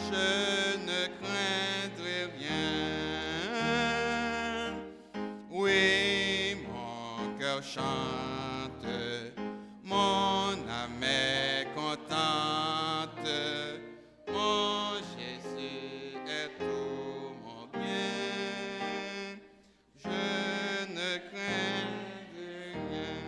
je ne craindrai rien. Oui, mon cœur chante, mon âme est contente. Mon Jésus est tout mon bien. Je ne craindrai rien.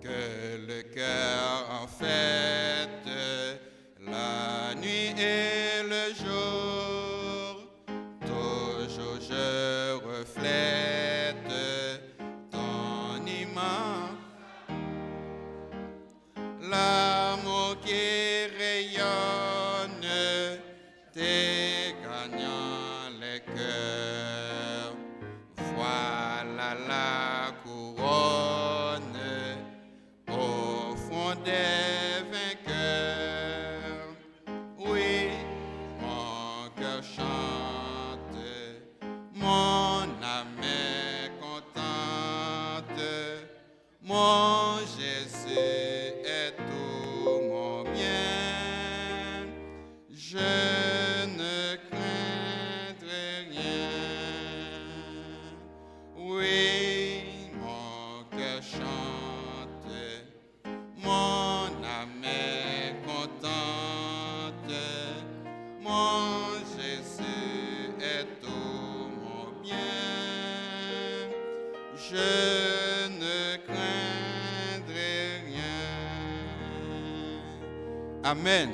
Que le cœur en fête la nuit et le jour, toujours je reflète ton image, l'amour qui rayonne, dégagnant les cœurs. Voilà la couronne au fond des vainqueurs. Oui, mon cœur chante, mon âme est contente. Mon Jésus est tout mon bien. Je ne craindrai rien. Oui, mon cœur chante, mon âme est contente. Mon Jésus est tout mon bien. Je ne craindrai rien. Amen.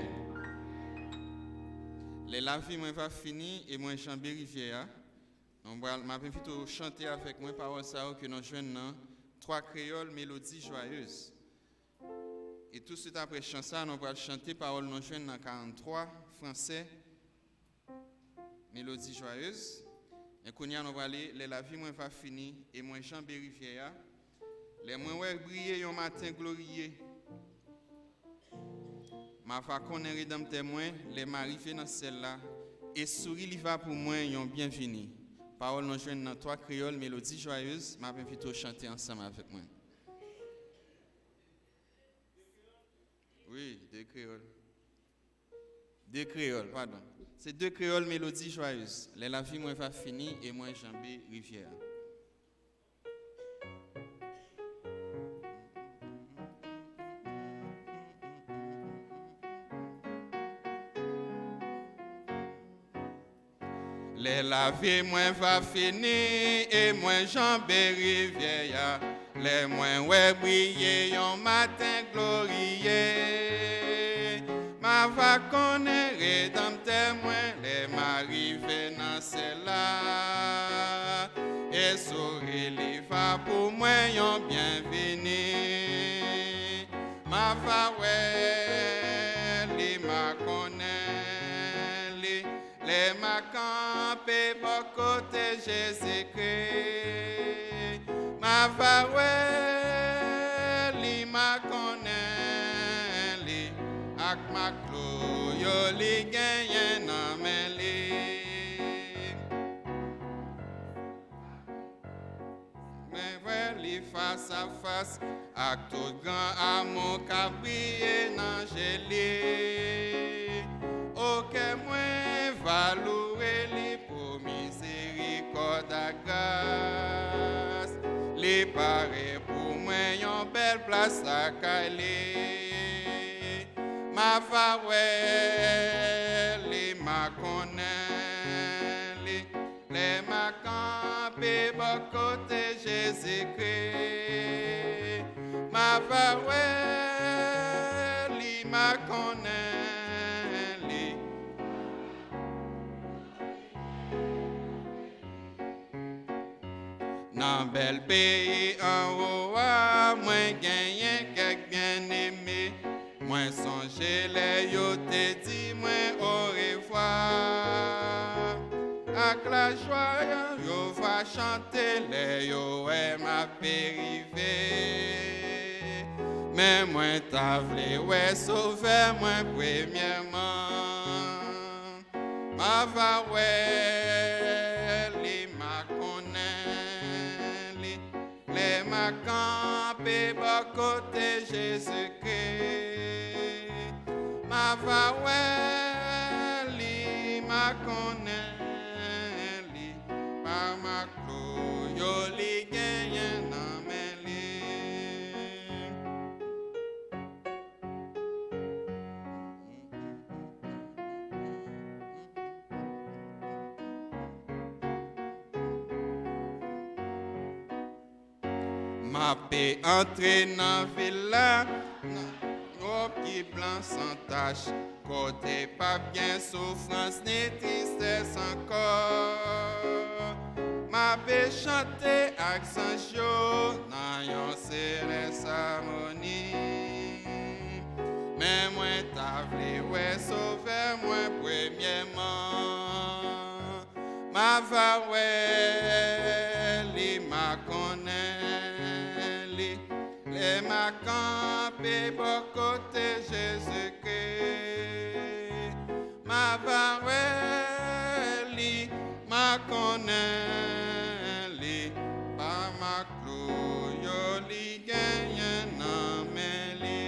La vie moi va finir et moi chant Rivière. On va plutôt chanter avec moi parole ça que nous joignons trois créoles mélodies joyeuses. Et tout de suite après chant ça, nous allons chanter parole nous joignons dans 43 français mélodies joyeuses. Et qu'on y a nous va aller la vie moi va finir et moi Jean Rivière. Les moi ouais briller un matin glorieux. Ma fa connaît rédempteur témoin, les m'arriver dans celle-là et souris li va pour moi yon bienvenue. Parole nous joignent dans trois créoles mélodies joyeuses, m'a plutôt chanter ensemble avec moi. Oui, deux créoles. Deux créoles, pardon. C'est deux créoles mélodies joyeuses. La vie moi va finir et moi Jean Rivière. La vie moins va finir et moins Jean Rivière. Les moins ouais briller un matin glorieux. Ma va connaître rédempteur moins les m'arriver dans celle-là. Et sourire li va pour moi un bienvenue. Ma va ouais li ma connaît li les ma campé pour côté Jésus-Christ. Ma va ouais li ma connaît li ak ma clou yo li gagne nan men li. Mais ouais li face à face ak tout grand amour qu'a brillé nan jeli. Ok moi va louer li pour miséricorde à grâce. Li paraît pour moi yon belle place à Kali. Ma va ouais li ma connaît li. Les ma campé bon côté Jésus-Christ. Ma va ouais li ma connaît li. Dans bel pays en haut, moi gagné quelques bien-aimé. Moi songe les yo te dit moi au revoir. Avec la joie yo va chanter les yo et ma périvé. Mais moi t'as vle ouais sauver moi premièrement. ma va ouais, li ma connaît, les ma campé bas côté Jésus-Christ. Ma va ouais, li ma connaît, li par ma clou, yo li gagne nan men li. Ma paix entré dans villa, robe qui blanc sans tache, côté pas bien souffrance ni tristesse encore. Ma paix chanté accent chaud, dans yon céleste harmonie. Mais moi t'as vle ouais sauver moi premièrement. Ma va ouais, li ma connaît, li ma campé bon côté Jésus-Christ. Ma va ouais, li ma connaît, li par ma clou, yo li gagne nan men li.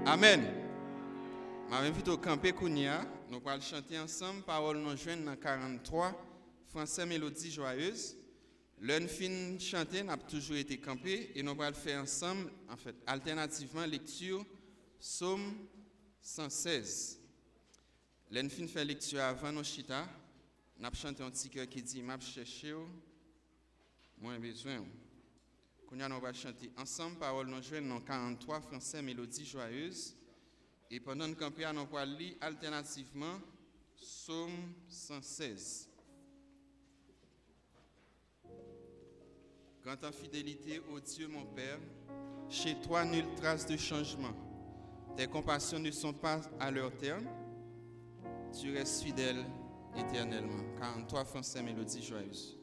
Amen. Je m'invite au campé Kounia. Nous allons chanter ensemble, parole nous joignent dans 43, français mélodie joyeuse. L'un fin chanter, n'a toujours été campé et nous allons faire ensemble, en fait, alternativement, lecture, psaume 116. L'un fin fait lecture avant nos chita, nous allons chanter un petit cœur qui dit, m'a cherché, moins besoin. Nous allons chanter ensemble, parole nous joignent dans 43, français mélodie joyeuse. Et pendant le campé, nous allons lire alternativement Psaume 116. Quant en fidélité ô Dieu mon Père, chez toi nulle trace de changement. Tes compassions ne sont pas à leur terme. Tu restes fidèle éternellement. 43 français mélodie joyeuse.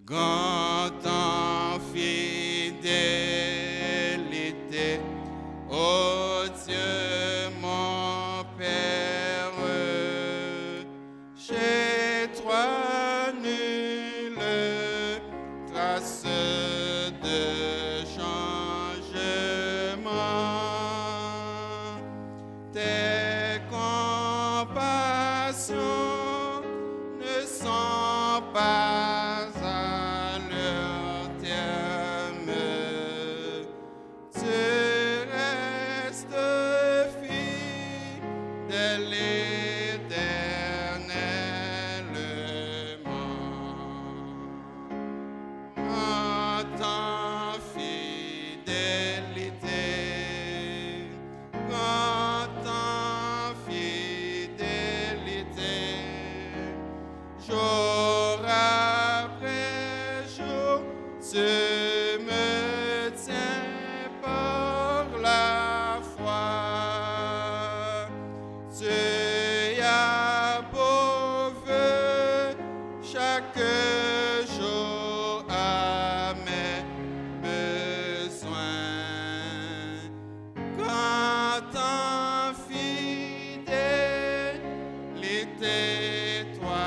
Grand en fidélité, ô Dieu mon Père, chez toi nulle trace de changement. Tes compassions ne sont pas toi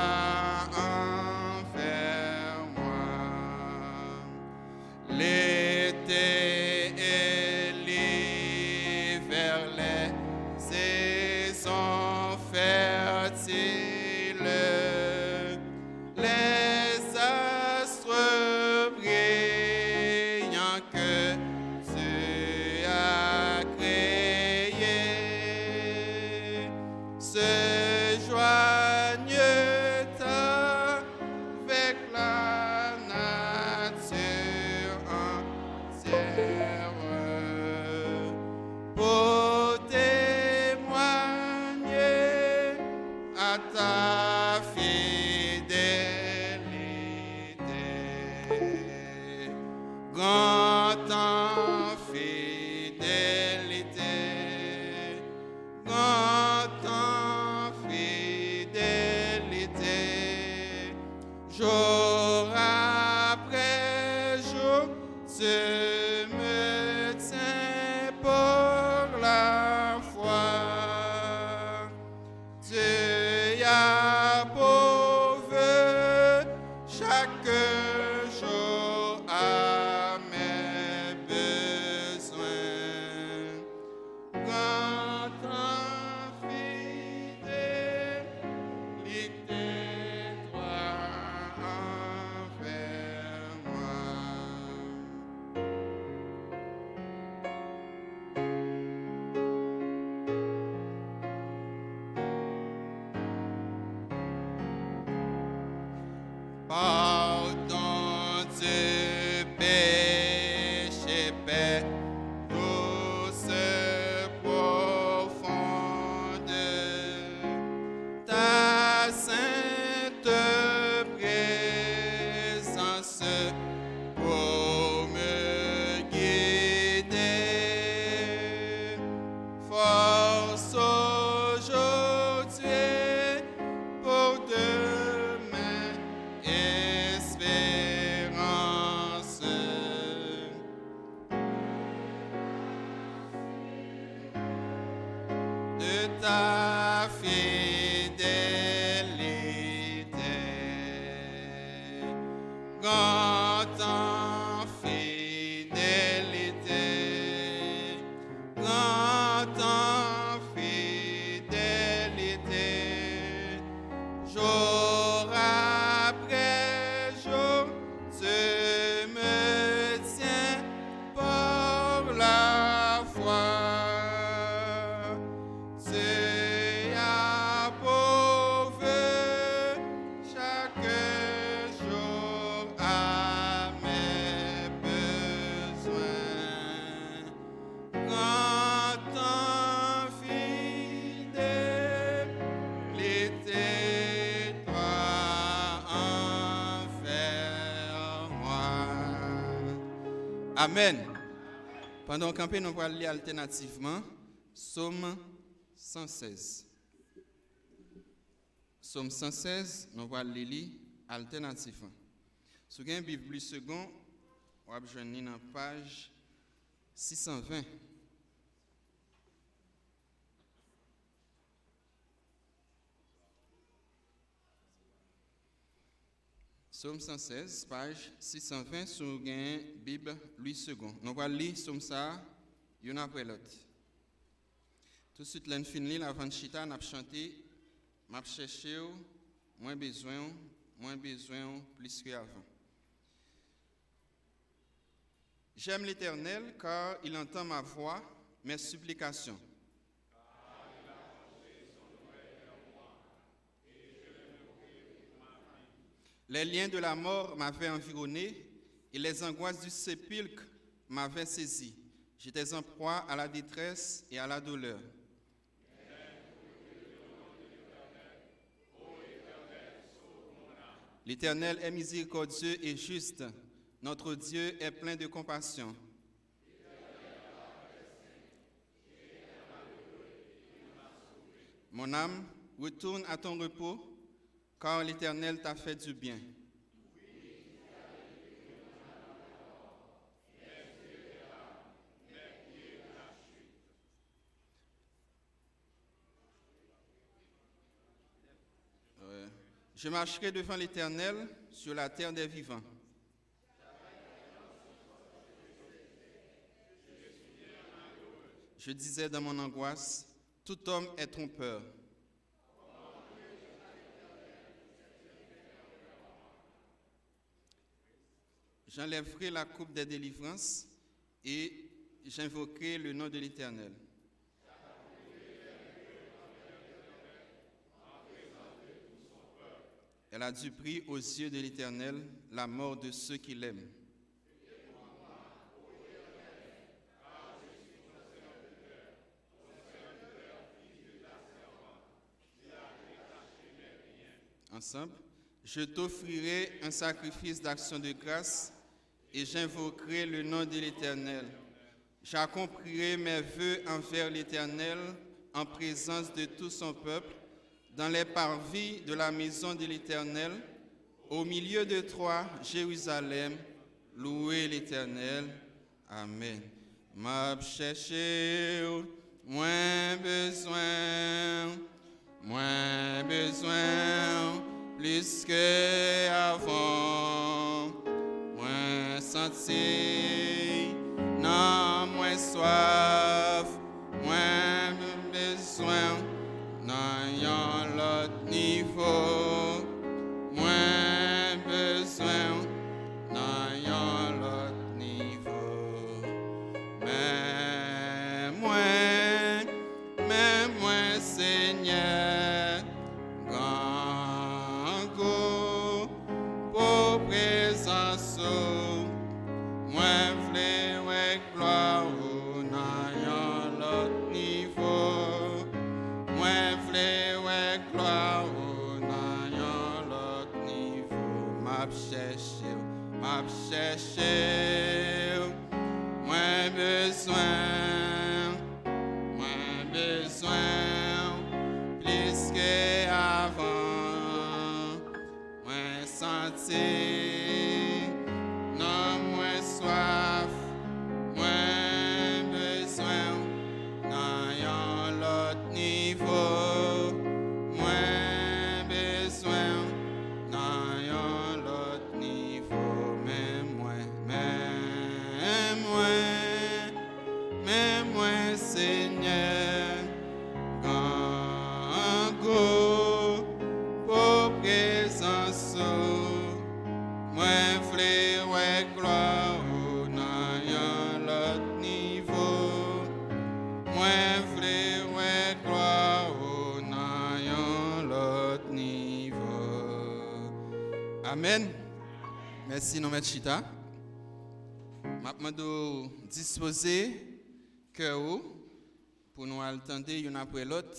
Jour après jour, je me tiens pour la foi. Dieu a pourvu chaque jour à mes besoins. Quand un fidélité toi envers moi. Pardon de péché, Père, douce profonde, ta sainte présence pour me guider. Force aujourd'hui pour demain, espérance. De ta fidélité, grand en fidélité, grand en fidélité, jour après jour, je me tiens pour la foi. C'est à pourvu chaque jour à mes besoins. Quand en fidélité, toi envers moi. Amen. Pendant qu'on nous va lire alternativement, Psaume 116. Psaume 116, nous va lire alternativement. Si vous avez une Bible second, vous avez joindre dans page 620. Psaume 116, page 620, si vous avez une Bible Louis II. Nous allons lire Psaume ça, une après l'autre. Tout de suite, l'un finit, avant de chita, n'a chanté, m'a cherché, moins besoin, plus qu'avant. J'aime l'Éternel car il entend ma voix, mes supplications. Les liens de la mort m'avaient environné et les angoisses du sépulcre m'avaient saisi. J'étais en proie à la détresse et à la douleur. L'Éternel est miséricordieux et juste. Notre Dieu est plein de compassion. Mon âme, retourne à ton repos, car l'Éternel t'a fait du bien. Je marcherai devant l'Éternel sur la terre des vivants. Je disais dans mon angoisse, tout homme est trompeur. J'enlèverai la coupe des délivrances et j'invoquerai le nom de l'Éternel. Elle a du prix aux yeux de l'Éternel la mort de ceux qui l'aiment. Ensemble, je t'offrirai un sacrifice d'action de grâce et j'invoquerai le nom de l'Éternel. J'accomplirai mes vœux envers l'Éternel en présence de tout son peuple, dans les parvis de la maison de l'Éternel, Au milieu de toi, Jérusalem, louez l'Éternel. Amen. M'a cherché, moins besoin, plus que avant. Moins senti, non, moins soif, moins besoin, non, yon l'autre niveau. Moins besoin, non, yon l'autre niveau. Mais moi, Seigneur, grand goût pour présence, moi, v'lais, ouais, gloire, non, yon l'autre niveau. Moi, v'lais, ouais, gloire, non, yon l'autre niveau. M'a cherché, moins besoin, plus qu'avant, moins senti, non, moins soif, moins besoin, non, yon l'autre niveau, moins besoin, non, yon l'autre niveau, même moi, Seigneur, grand goût pour présence, moi, v'lais, ouais, gloire, non, yon l'autre niveau, moi, v'lais, ouais, gloire, non, yon l'autre niveau. Amen. Merci, nous mettre chita. Maintenant, nous disposer cœur pour nous attendre l'un après l'autre.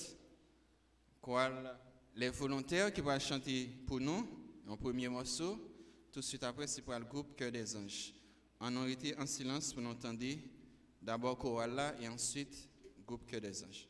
Les volontaires qui vont chanter pour nous, un premier morceau. Tout de suite après, c'est pour le groupe Cœur des Anges. On a été en silence pour nous entendre d'abord chorale là et ensuite groupe Cœur des Anges.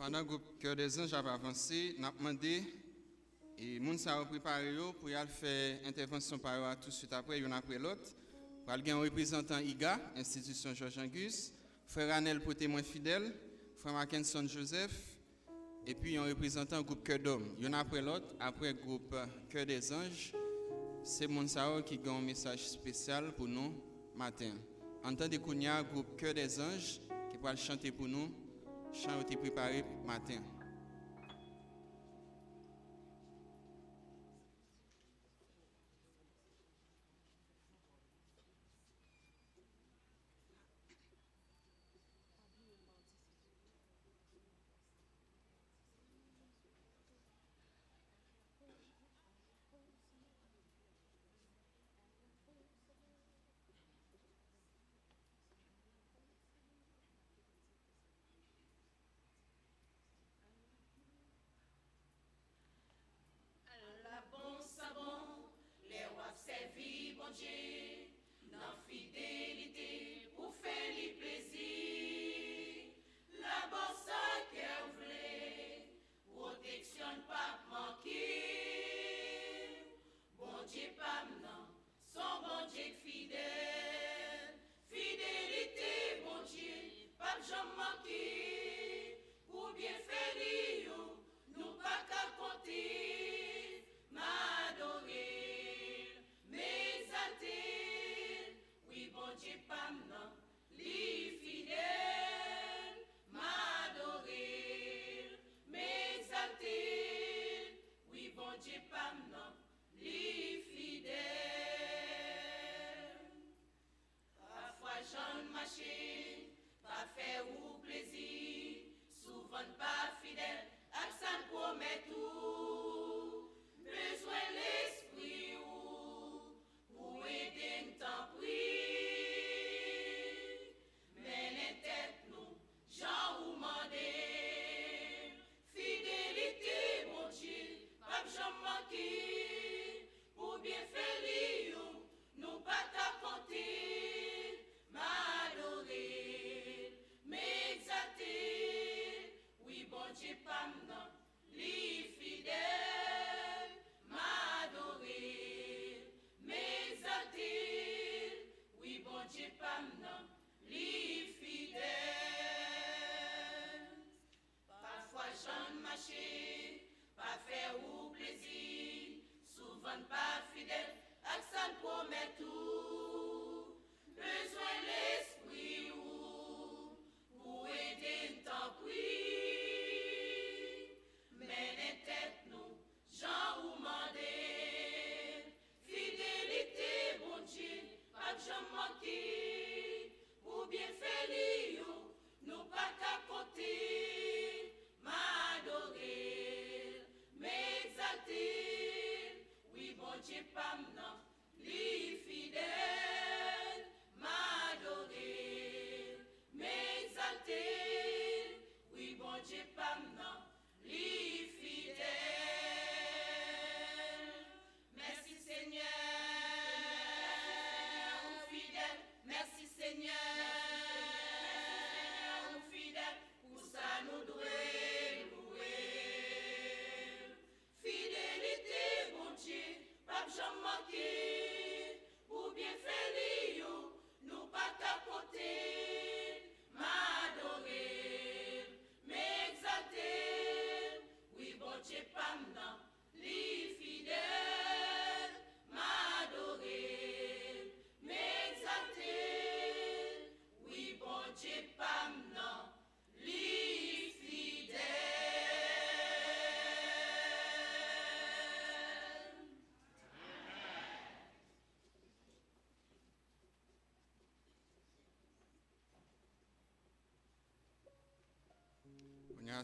Pendant que le groupe Cœur des Anges a avancé, nous avons demandé et les gens ont préparé pour y faire intervention par eux tout de suite après, l'un après l'autre. Pour aller un représentant IGA, Institution Georges Angus, frère Anel pour témoin fidèle, frère Mackinson Joseph, et puis un représentant du groupe Cœur d'Homme. L'un après l'autre, après le groupe Cœur des Anges, c'est mon qui a un message spécial pour nous matin. Entendez qu'on y a un groupe Cœur des Anges qui va chanter pour nous, chant a été préparé matin.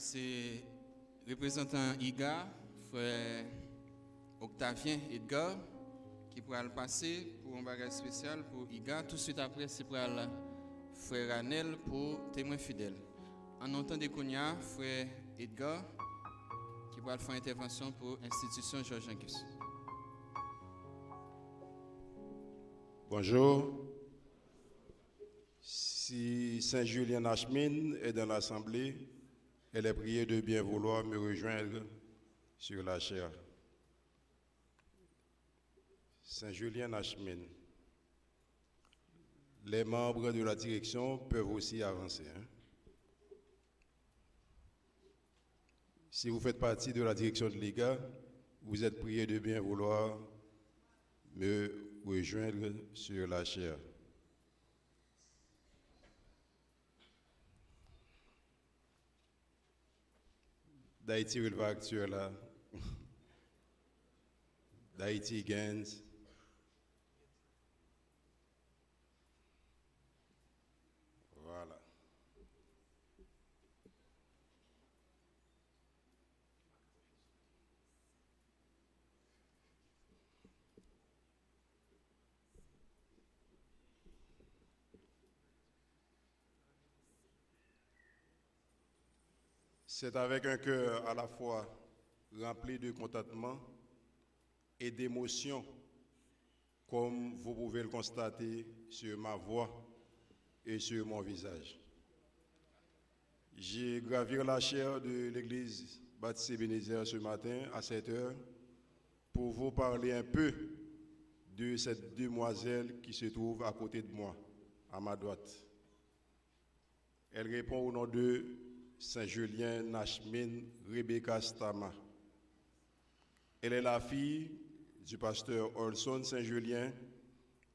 C'est représentant IGA, frère Octavien Edgar, qui pourra le passer pour un bagage spécial pour IGA. Tout de suite après, c'est pour le frère Anel pour témoin fidèle. En entendant Kounia, frère Edgar, qui pourra faire intervention pour l'institution Georges Angus. Bonjour. Si Saint-Julien Ashmin est dans l'Assemblée, Elle est priée de bien vouloir me rejoindre sur la chaire. Saint-Julien Nachmin. Les membres de la direction peuvent aussi avancer. Si vous faites partie de la direction de l'IGA, vous êtes priés de bien vouloir me rejoindre sur la chaire. D'Haïti Releva actuel là. D'Haïti Gains. Voilà. C'est avec un cœur à la fois rempli de contentement et d'émotion, comme vous pouvez le constater sur ma voix et sur mon visage. J'ai gravi la chaire de l'église Baptiste Ebenezer ce matin à 7 heures pour vous parler un peu de cette demoiselle qui se trouve à côté de moi, à ma droite. Elle répond au nom de Saint-Julien Nachmin Rebecca Stama. Elle est la fille du pasteur Olson Saint-Julien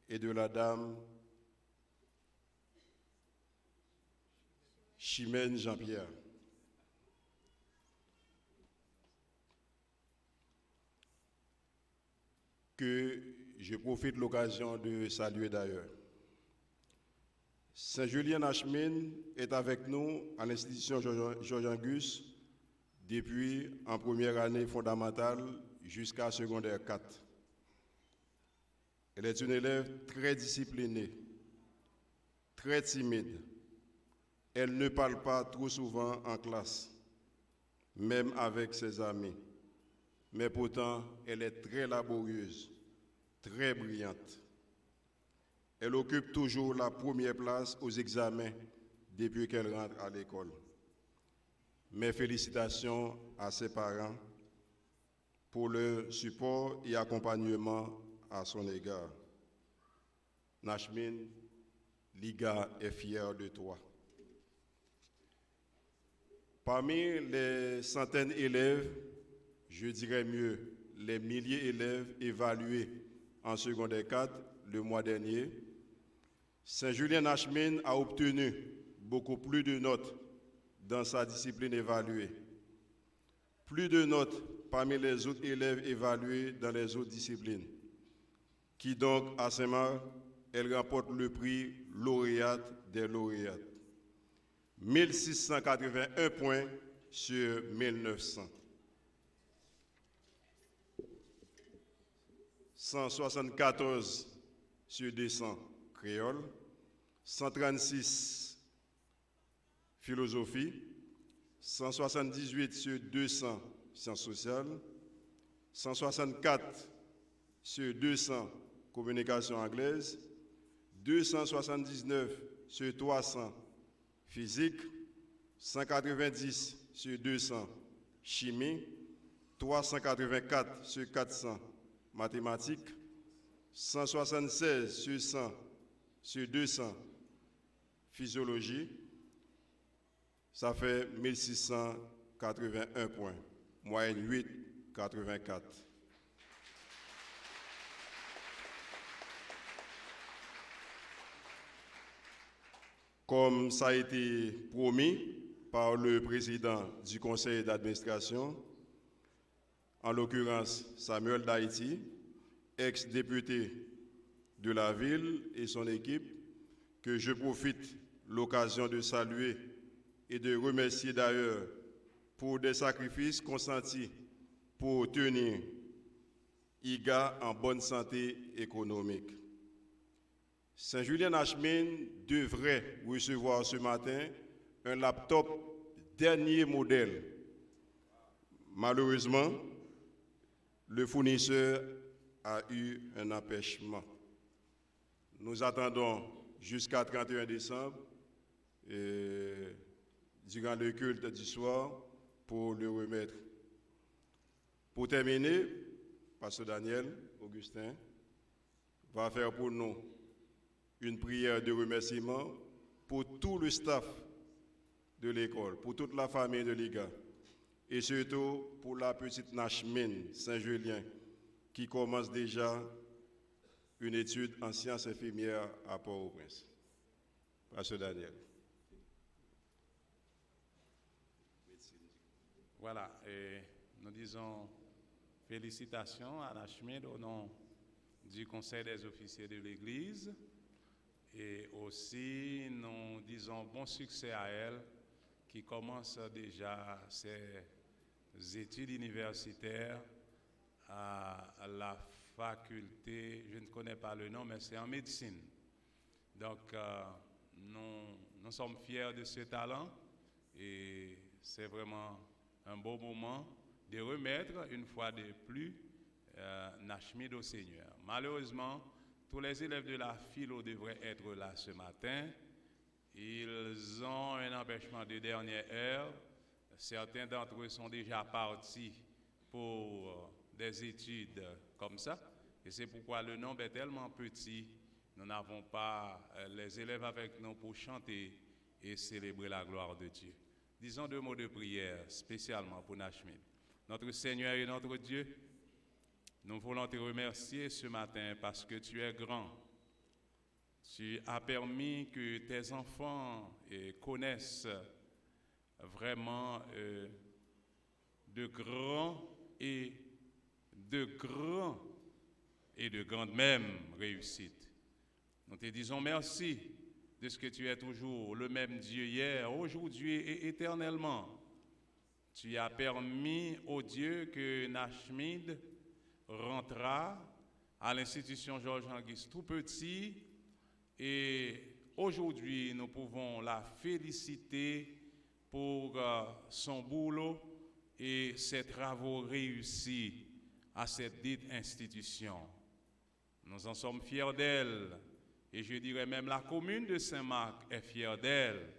et de la dame Chimène Jean-Pierre. Que je profite de l'occasion de saluer d'ailleurs. Saint-Julien Nachmin est avec nous à l'institution Georges-Angus depuis en première année fondamentale jusqu'à secondaire 4. Elle est une élève très disciplinée, très timide. Elle ne parle pas trop souvent en classe, même avec ses amis. Mais pourtant, elle est très laborieuse, très brillante. Elle occupe toujours la première place aux examens depuis qu'elle rentre à l'école. Mes félicitations à ses parents pour leur support et accompagnement à son égard. Nachmin, l'IGA est fière de toi. Parmi les centaines d'élèves, je dirais mieux, les milliers d'élèves évalués en secondaire 4 le mois dernier, Saint-Julien Nachmin a obtenu beaucoup plus de notes dans sa discipline évaluée. Plus de notes parmi les autres élèves évalués dans les autres disciplines, qui donc, à Saint-Marc, elle remporte le prix lauréate des lauréates. 1681 points sur 1900. 174 sur 200 créole, 136 philosophie, 178 sur 200 sciences sociales, 164 sur 200 communication anglaise, 279 sur 300 physique, 190 sur 200 chimie, 384 sur 400 mathématiques, 176 sur 100 sur 200 physiologie, ça fait 1681 points, moyenne 8,84. Comme ça a été promis par le président du conseil d'administration, en l'occurrence Samuel d'Haïti, ex-député de la ville et son équipe, que je profite l'occasion de saluer et de remercier d'ailleurs pour des sacrifices consentis pour tenir IGA en bonne santé économique. Saint-Julien Nachmin devrait recevoir ce matin un laptop dernier modèle. Malheureusement, le fournisseur a eu un empêchement. Nous attendons jusqu'à 31 décembre durant le culte du soir pour le remettre. Pour terminer, Pasteur Daniel, Augustin, va faire pour nous une prière de remerciement pour tout le staff de l'école, pour toute la famille de l'IGA, et surtout pour la petite Nashmine Saint-Julien qui commence déjà une étude en sciences infirmières à Port-au-Prince. Pasteur Daniel. Voilà, et nous disons félicitations à Nashmine au nom du Conseil des officiers de l'Église et aussi nous disons bon succès à elle qui commence déjà ses études universitaires à la faculté, je ne connais pas le nom, mais c'est en médecine. Donc, nous sommes fiers de ce talent et c'est vraiment un beau moment de remettre une fois de plus Nashmine au Seigneur. Malheureusement, tous les élèves de la philo devraient être là ce matin. Ils ont un empêchement de dernière heure. Certains d'entre eux sont déjà partis pour des études comme ça. Et c'est pourquoi le nombre est tellement petit. Nous n'avons pas les élèves avec nous pour chanter et célébrer la gloire de Dieu. Disons 2 mots de prière spécialement pour Nashmine. Notre Seigneur et notre Dieu, nous voulons te remercier ce matin parce que tu es grand. Tu as permis que tes enfants connaissent vraiment de grands et de grandes même réussites. Nous te disons merci de ce que tu es toujours le même Dieu hier, aujourd'hui et éternellement. Tu as permis, ô Dieu, que Nashmine rentra à l'institution Georges Anguisse tout petit et aujourd'hui nous pouvons la féliciter pour son boulot et ses travaux réussis à cette dite institution. Nous en sommes fiers d'elle et je dirais même la commune de Saint-Marc est fière d'elle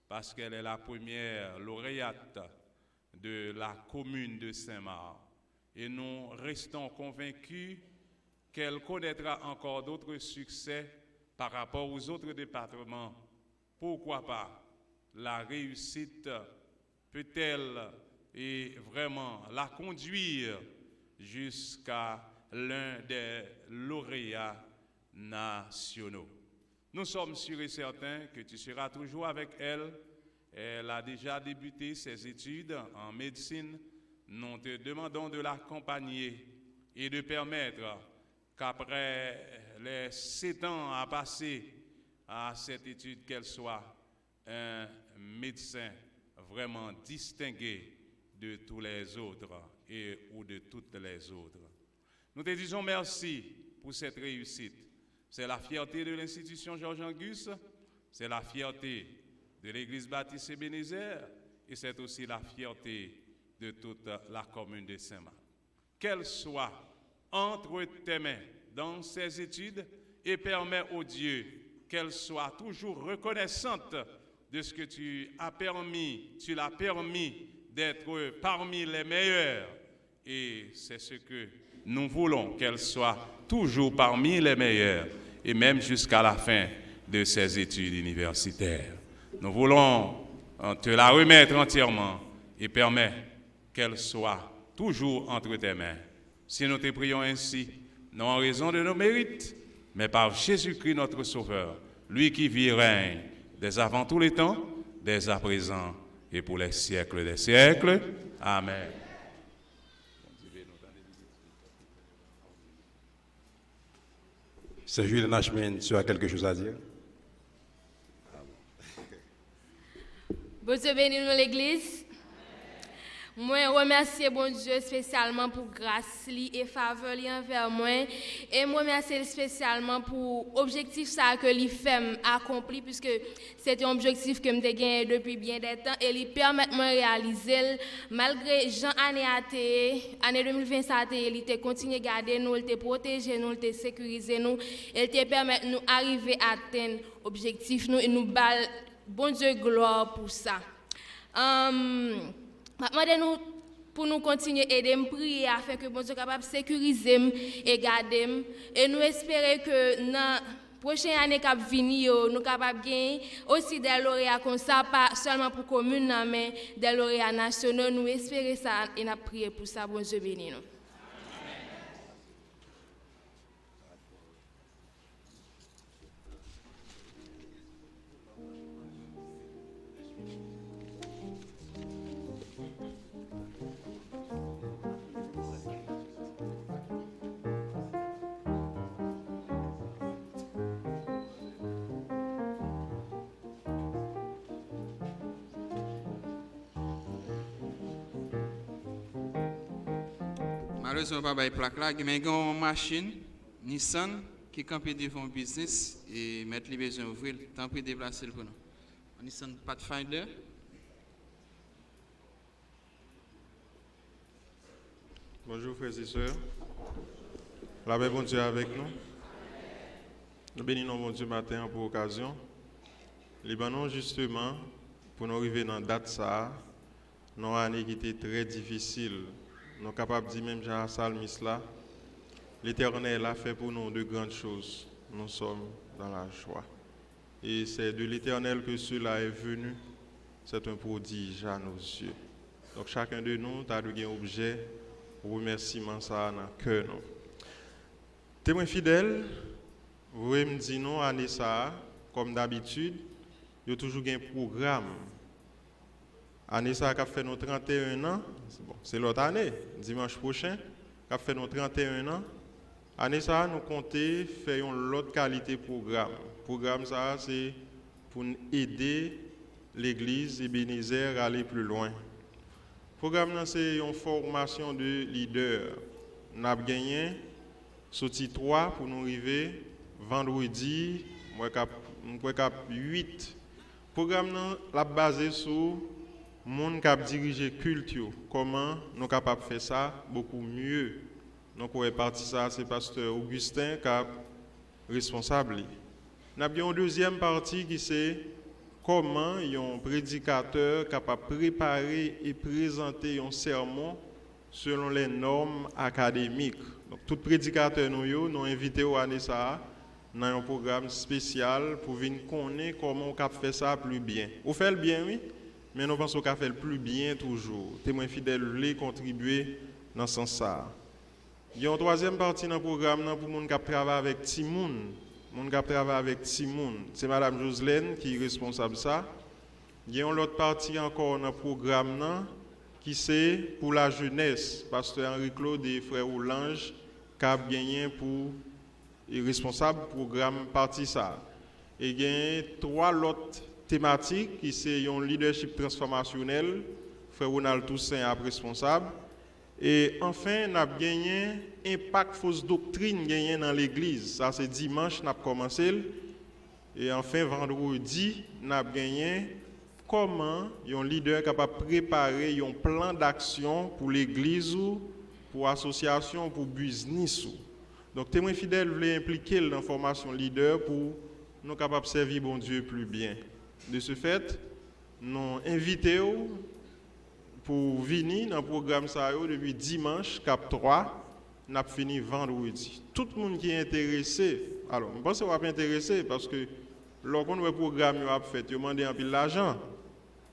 parce qu'elle est la première lauréate de la commune de Saint-Marc. Et nous restons convaincus qu'elle connaîtra encore d'autres succès par rapport aux autres départements. Pourquoi pas? La réussite peut-elle et vraiment la conduire jusqu'à l'un des lauréats nationaux. Nous sommes sûrs et certains que tu seras toujours avec elle. Elle a déjà débuté ses études en médecine. Nous te demandons de l'accompagner et de permettre qu'après les 7 ans à passer à cette étude, qu'elle soit un médecin vraiment distingué de tous les autres ou de toutes les autres. Nous te disons merci pour cette réussite. C'est la fierté de l'institution Georges Anguisse, c'est la fierté de l'église baptiste Ebenezer et c'est aussi la fierté de toute la commune de Saint-Marc. Qu'elle soit entre tes mains dans ses études et permet au Dieu qu'elle soit toujours reconnaissante de ce que tu l'as permis d'être parmi les meilleurs. Et c'est ce que nous voulons, qu'elle soit toujours parmi les meilleurs et même jusqu'à la fin de ses études universitaires. Nous voulons te la remettre entièrement et permettre qu'elle soit toujours entre tes mains. Si nous te prions ainsi, non en raison de nos mérites, mais par Jésus-Christ notre Sauveur, lui qui vit et règne dès avant tous les temps, dès à présent et pour les siècles des siècles. Amen. Saint-Julien Nashmine, tu as quelque chose à dire? Bon Dieu bénisse nous l'église. Moi remercie bon Dieu spécialement pour grâce et faveur envers moi et moi remercie spécialement pour objectif ça que lui fait accompli puisque c'était un objectif que me gagné depuis bien des temps et lui permet de réaliser malgré Jean année 2020 ça il était continuer garder nous, il te protéger nous, il te sécuriser nous, il te permet nous arriver à atteindre objectif nous et nous bal bon Dieu gloire pour ça. Demandez-nous pour nous continuer à aider, prier afin que bon Dieu capable de sécuriser et garder. Et nous espérons que dans prochaine année qui venir, nous capables de gagner aussi des lauréats comme ça, pas seulement pour la commune, mais des lauréats nationaux. Nous espérons ça et nous prions pour ça. Bon Dieu béni nous. Malheureusement, pas de plaque là, mais il y a une machine Nissan qui campe devant le business et mettre les besoins ouvrir. Tant pis déplacer le pour nous. Nissan Pathfinder. Bonjour frères et sœurs. La paix bon Dieu avec nous. Nous bénissons bon Dieu matin pour l'occasion. Libanon justement, pour nous arriver dans la date ça, nous avons une année qui était très difficile. Nous sommes capables de dire même Jean Salmis là, l'Éternel a fait pour nous de grandes choses. Nous sommes dans la joie. Et c'est de l'Éternel que cela est venu. C'est un prodige à nos yeux. Donc chacun de nous a un objet pour remerciement ça dans le cœur. Témoin fidèle, vous me dites non, année ça, comme d'habitude, il y a toujours un programme. Année ça qui a fait nos 31 ans, c'est l'autre année, dimanche prochain, qui a fait nos 31 ans. Année ça, nous comptons faire l'autre qualité programme. Programme ça, c'est pour aider l'église Ebenezer à aller plus loin. Programme c'est une formation de leader. Nous avons gagné sorti 3 pour nous arriver vendredi, moi cap 8. Programme la basé sur monde qui a dirigé culture, comment nous sommes capables de faire ça beaucoup mieux. Donc, pour partie ça, c'est pasteur Augustin qui est responsable. Nous avons une deuxième partie qui c'est comment un prédicateur capable de préparer et présenter un sermon selon les normes académiques. Donc, tout prédicateur nous avons invité à année ça dans un programme spécial pour venir connaître comment on peut faire ça plus bien. On fait le bien, oui. Mais nous pensons qu'on fait le plus bien toujours. Témoins fidèles voulaient contribuer dans ce sens. Il y a une troisième partie dans le programme pour les gens qui travaillent avec Timoun. C'est Mme Joselaine qui est responsable de ça. Il y a une autre partie encore dans le programme qui c'est pour la jeunesse. Pasteur Henri-Claude et frère Oulange qui a gagné pour est responsable du programme partie ça. Et il y a 3 autres thématiques qui c'est un leadership transformationnel, frère Ronald Toussaint est responsable. Et enfin, nous avons gagné impact fausse doctrine gagné dans l'église. Ça c'est dimanche, nous avons commencé. Et enfin, vendredi, nous avons gagné comment un leader est capable de préparer un plan d'action pour l'église, pour l'association, pour le business. Donc, témoins fidèles voulaient impliquer dans la formation leader pour nous capables de servir bon Dieu plus bien. De ce fait, nous invitons pour venir dans le programme depuis dimanche, cap 3, nous avons fini vendredi. Tout le monde qui est intéressé, alors, je pense qu'on va pas intéressé parce que lorsqu'on a un programme fait, nous demandons un peu l'argent.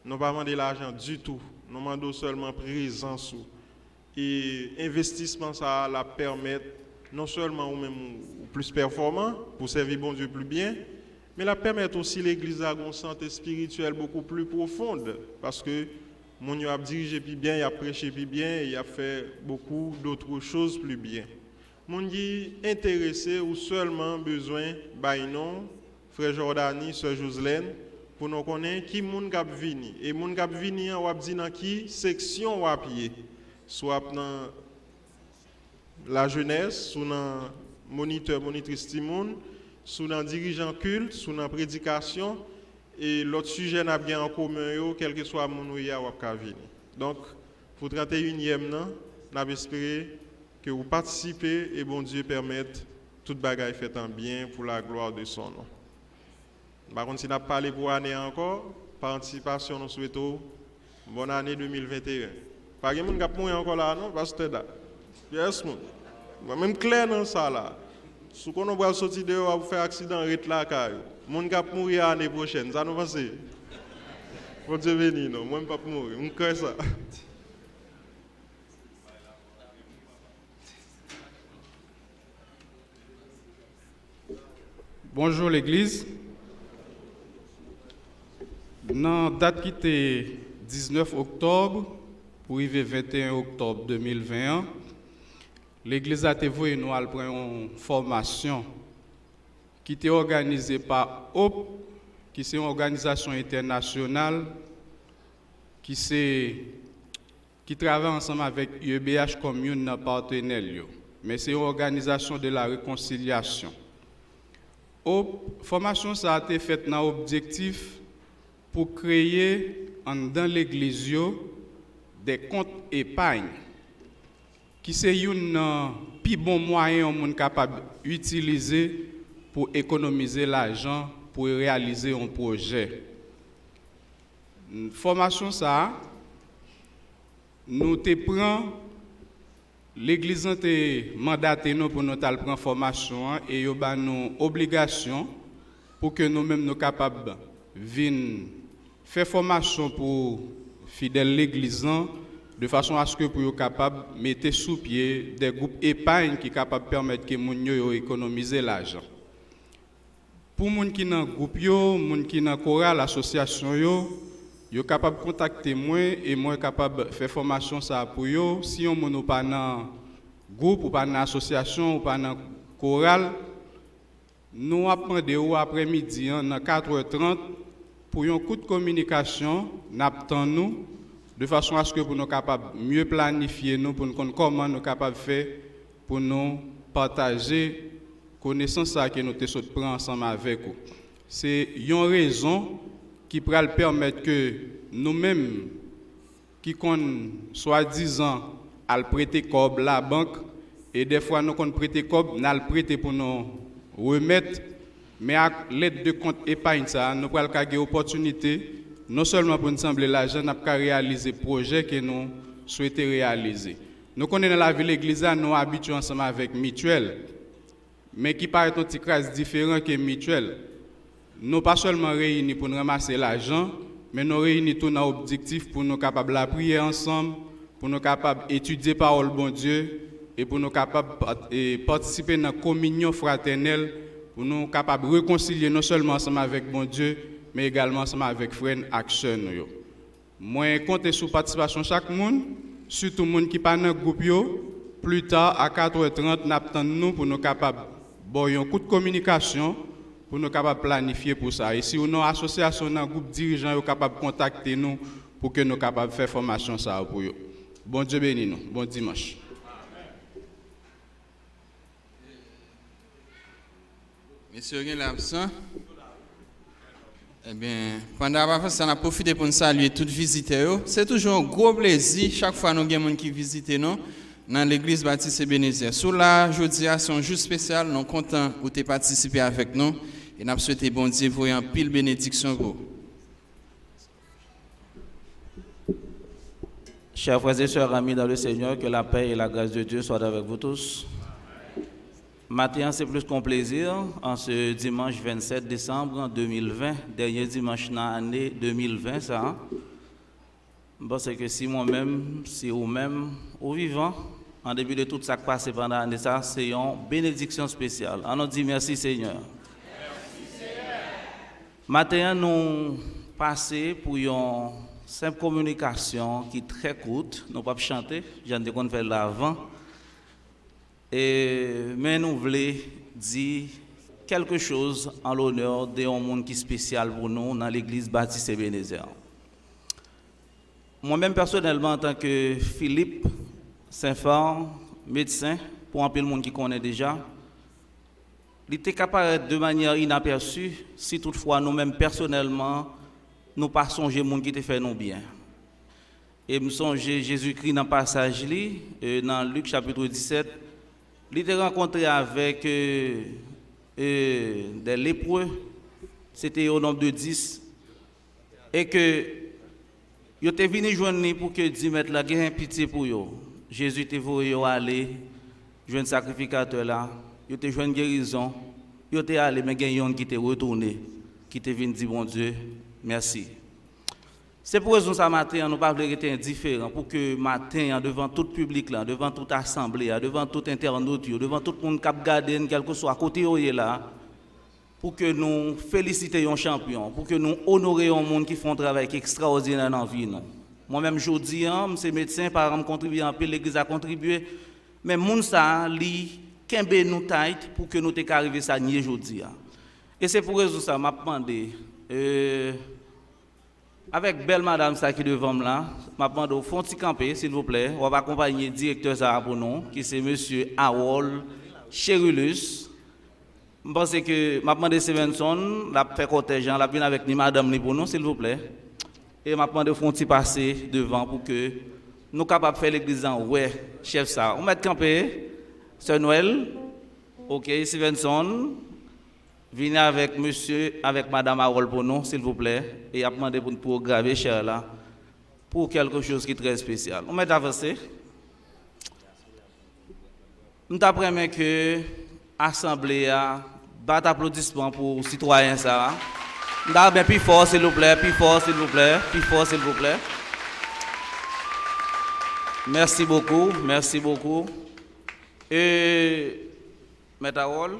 Nous ne pas demander l'argent du tout. Nous demandons seulement présence. Et investissement, ça la permettre non seulement ou même plus performant pour servir bon Dieu plus bien, mais la permettre aussi l'église à une santé spirituelle beaucoup plus profonde parce que mon a dirigé plus bien, il a prêché plus bien, il a fait beaucoup d'autres choses plus bien. Mon dit intéressé ou seulement besoin non, frère Jordani, sœur Joselaine pour nous connaître qui moun k'ap vini et moun k'ap vini on va dire dans qui section ou pied soit dans la jeunesse, soit dans moniteur monitrice Timoun, soit dans dirigeant culte, soit dans prédication et l'autre sujet n'a bien en commun quel que soit mon ouya ou ka vini. Donc pour 31e nan, n'a espéré que vous participez et bon Dieu permette toute bagaille faite en bien pour la gloire de son nom. Par contre, si n'a pas parlé pour année encore, participation nous souhaitons Bonne année 2021. Pas de monde qui a mouru encore là, non, pasteur da. Yes, mon. Moi-même clair dans ça là. Si on va sortir dehors pour faire accident, arrête là, car monde qui a mouru l'année prochaine, ça nous passe. Bon Dieu béni, non, moi, je ne peux pas mourir, je crois ça. Bonjour l'Église. Dans la date qui était 19 octobre pour arriver 21 octobre 2021, l'Église a été vouée nous à prendre une formation qui était organisée par HOPE, qui est une organisation internationale qui travaille ensemble avec UEBH comme une partenaire. Mais c'est une organisation de la réconciliation. La formation ça a été faite dans l'objectif pour créer dans l'église des comptes épargne qui c'est un plus bon moyen qu'on est capable d'utiliser pour économiser l'argent pour réaliser un projet. Formation ça nous te prend l'église a mandaté nous pour nous prendre formation et yo ba nous obligation pour que nous-mêmes nous capables venir faire formation pour fidèles l'église de façon à ce que pour capable mettre sous pied des groupes épargne qui capable permettre que moun yo économiser l'argent. Pour moun qui dans groupe yo, moun qui dans chorale association yo capable contacter moi et moi capable faire formation ça pour yo. Si on moun pas dans groupe ou pas dans association ou pas dans chorale, nous apprenons après-midi dans 4h30 pour un coup de communication, nous de façon à ce que pour nous capables mieux planifier nous pour nous connaître comment nous capables faire pour nous partager connaissance que nous te prendre ensemble avec vous. C'est une raison qui pourra permettre que nous-mêmes qui qu'on soi-disant à prêter cob la banque et des fois nous qu'on prêter cob n'a le prêter pour nous remettre mais à l'aide de compte épargne ça nous pourrons avoir opportunité non seulement pour nous sembler l'argent n'a pas réaliser projet que nous souhaitons réaliser. Nous connaissons dans la ville l'église nous habitués ensemble avec mutuelle mais qui paraît un petit crasse différent que mutuelle. Nous pas seulement réunis pour nous ramasser l'argent mais nous réunis tout dans l'objectif pour nous capables de prier ensemble, pour nous capables d'étudier parole bon Dieu et pour nous capables de participer dans la communion fraternelle, pour nous capables de réconcilier non seulement ensemble avec bon Dieu, mais également ensemble avec frères et sœurs. Moi, je compte sur la participation de chaque monde, surtout les gens qui sont dans le groupe. Plus tard, à 4h30, nous attendons pour nous capables de un coup de communication, pour nous capables de planifier pour ça. Et si nous avons une association, un groupe dirigeant, nous capable de contacter nous pour que nous capables de faire formation ça pour eux. Bon Dieu béni nous. Bon dimanche. Monsieur l'absent. Eh bien, pendant la fête, on a profité pour nous saluer tous les visiteurs. C'est toujours un gros plaisir chaque fois que nous avons des gens qui visitent nous dans l'église baptiste Ebenezer. Sous la jeudi, c'est un jour spécial. Nous sommes contents de vous participer avec nous. Et nous souhaitons bon Dieu vous en pile bénédiction pour vous. Chers frères et sœurs, amis dans le Seigneur, que la paix et la grâce de Dieu soient avec vous tous. Matin, c'est plus qu'un plaisir, en ce dimanche 27 décembre 2020, dernier dimanche de l'année 2020, ça. Bon, c'est que si moi-même, si vous-même, ou vivant, en début de tout ça qui passe pendant l'année, ça, c'est une bénédiction spéciale. On nous dit merci Seigneur. Merci Seigneur. Matin, nous passons pour une simple communication qui est très courte. Nous ne pouvons pas chanter, j'en ai qu'on fait l'avant. Mais nous voulons dire quelque chose en l'honneur d'un monde qui est spécial pour nous dans l'église baptiste Ebenezer. Moi-même personnellement, en tant que Philippe Saint-Fort, médecin, pour un peu de monde qui connaît déjà, il était capable de manière inaperçue si toutefois nous-mêmes personnellement, nous pas songer monde qui te fait nous bien. Et me songer Jésus-Christ dans le passage dans Luc chapitre 17, il était rencontré avec des lépreux, c'était au nombre de 10, et que Yo te venu joindre pour que 10 mètres là gagne pitié pour yo. Jésus te voyé aller joindre sacrificateur là, yo te joindre guérison. Yo te allé mais gagne yon qui te retourné, qui te venu dire bon Dieu, merci. C'est pour raison ça matin nous pas rester indifférent pour que matin devant tout public là, devant toute assemblée, devant tout internaute, devant tout le monde qui regarde quel que soit côté là, pour que nous félicitions un champion, pour que nous honorions un monde qui font un travail extraordinaire dans la vie. Moi-même, je dis, je suis médecin, par exemple, contribué en peu, l'Église a contribué, mais monde ça, li kembe nous taille pour que nous te arriver ça ni aujourd'hui. Et c'est pour raison ça m'a demandé avec belle madame ça qui devant là, m'a demandé au fond de camper s'il vous plaît, on va accompagner le directeur ça pour nous qui c'est monsieur Harold Cherulus. Je pense que m'a demandé Stevenson, la fait cortège, la vient avec ni madame ni pour nous s'il vous plaît. Et m'a demandé font passer devant pour que nous capables de faire l'église en ouais, chef ça. On met camper Sœur Noël, OK, Stevenson, venez avec monsieur, avec madame Harold pour nous, s'il vous plaît, et a demandé pour graver cher là, pour quelque chose qui est très spécial. On met avancé. Nous t'apprenons que l'Assemblée a bat applaudissement pour citoyens ça. Nous bien plus fort s'il vous plaît, plus fort s'il vous plaît, plus fort s'il vous plaît. Merci beaucoup, merci beaucoup. Et Maître Harold.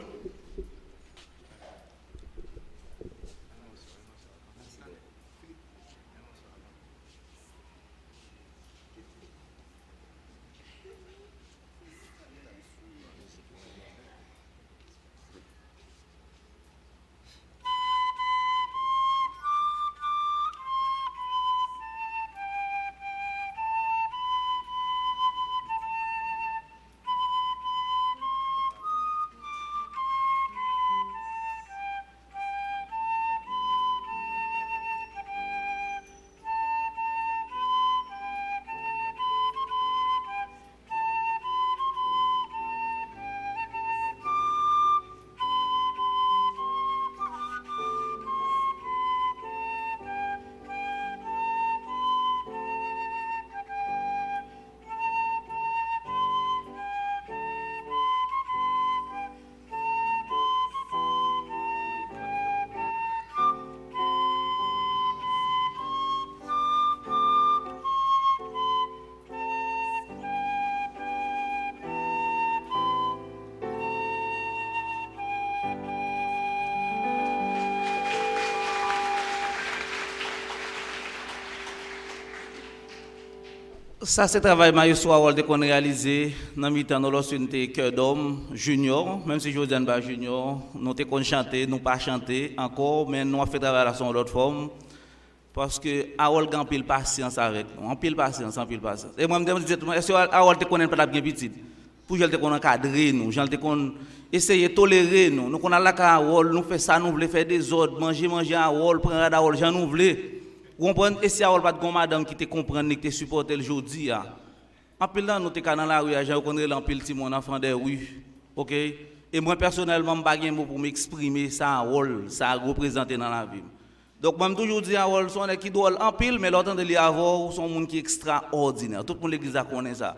Ça, c'est le travail maestro Harold qu'on a réalisé dans le temps lorsque nous étions cœur d'homme junior, même si je ne pas junior, nous avons chanté, nous pas chanté encore, mais nous avons fait travail à son autre forme. Parce que Harold a en pile patience avec nous, en pile patience, en pile patience. Et moi, je me dis, est-ce que Harold te connaît pas bien petit? Pour que je te encadrer nous, je te essayer de tolérer nous. Nous connaissons la Harold, nous faisons ça, nous voulons faire des ordres, manger Harold, prendre Harold, j'en nous voulons. Vous comprenez? Et si Harold pas de madame qui te comprend, qui te supporte aujourd'hui, en pile là, nous te dans la rue, j'ai rencontré en pile petit mon enfant des rues, ok? Et moi personnellement, je n'ai pas de mot pour m'exprimer ça Harold, ça représenter dans la vie. Donc, moi, je toujours dit Harold, son qui doit en pile, mais l'autre de avoir son monde qui est extraordinaire. Tout le monde l'église connaît ça.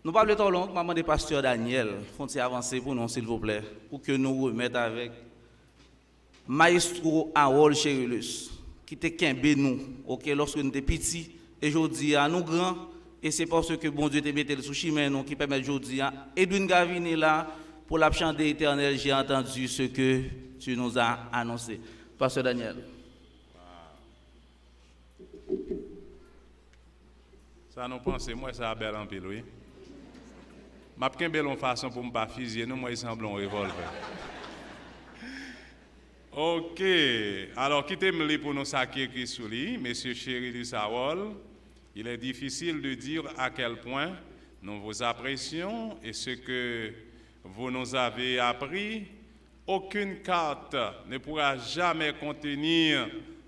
Nous parlons de temps long, maman de pasteur Daniel, font avancer pour nous, s'il vous plaît, pour que nous remettions avec Maestro Harold Cherulus, qui était qu'un nous, ok, lorsque nous étions petits, et aujourd'hui à nous grands, et c'est parce que bon Dieu te mette sous chemin nous qui permet aujourd'hui, Edwin Gavini là, pour la chanter éternelle, j'ai entendu ce que tu nous as annoncé. Pasteur Daniel. Ça nous pense, moi ça a bel en pile, oui. Ma qu'une belle façon pour me pas fusiller, nous moi il semble un revolver. OK. Alors quittez-moi pour nous ça qui écrit sous lui, monsieur Cherulus Harold. Il est difficile de dire à quel point nous vous apprécions et ce que vous nous avez appris. Aucune carte ne pourra jamais contenir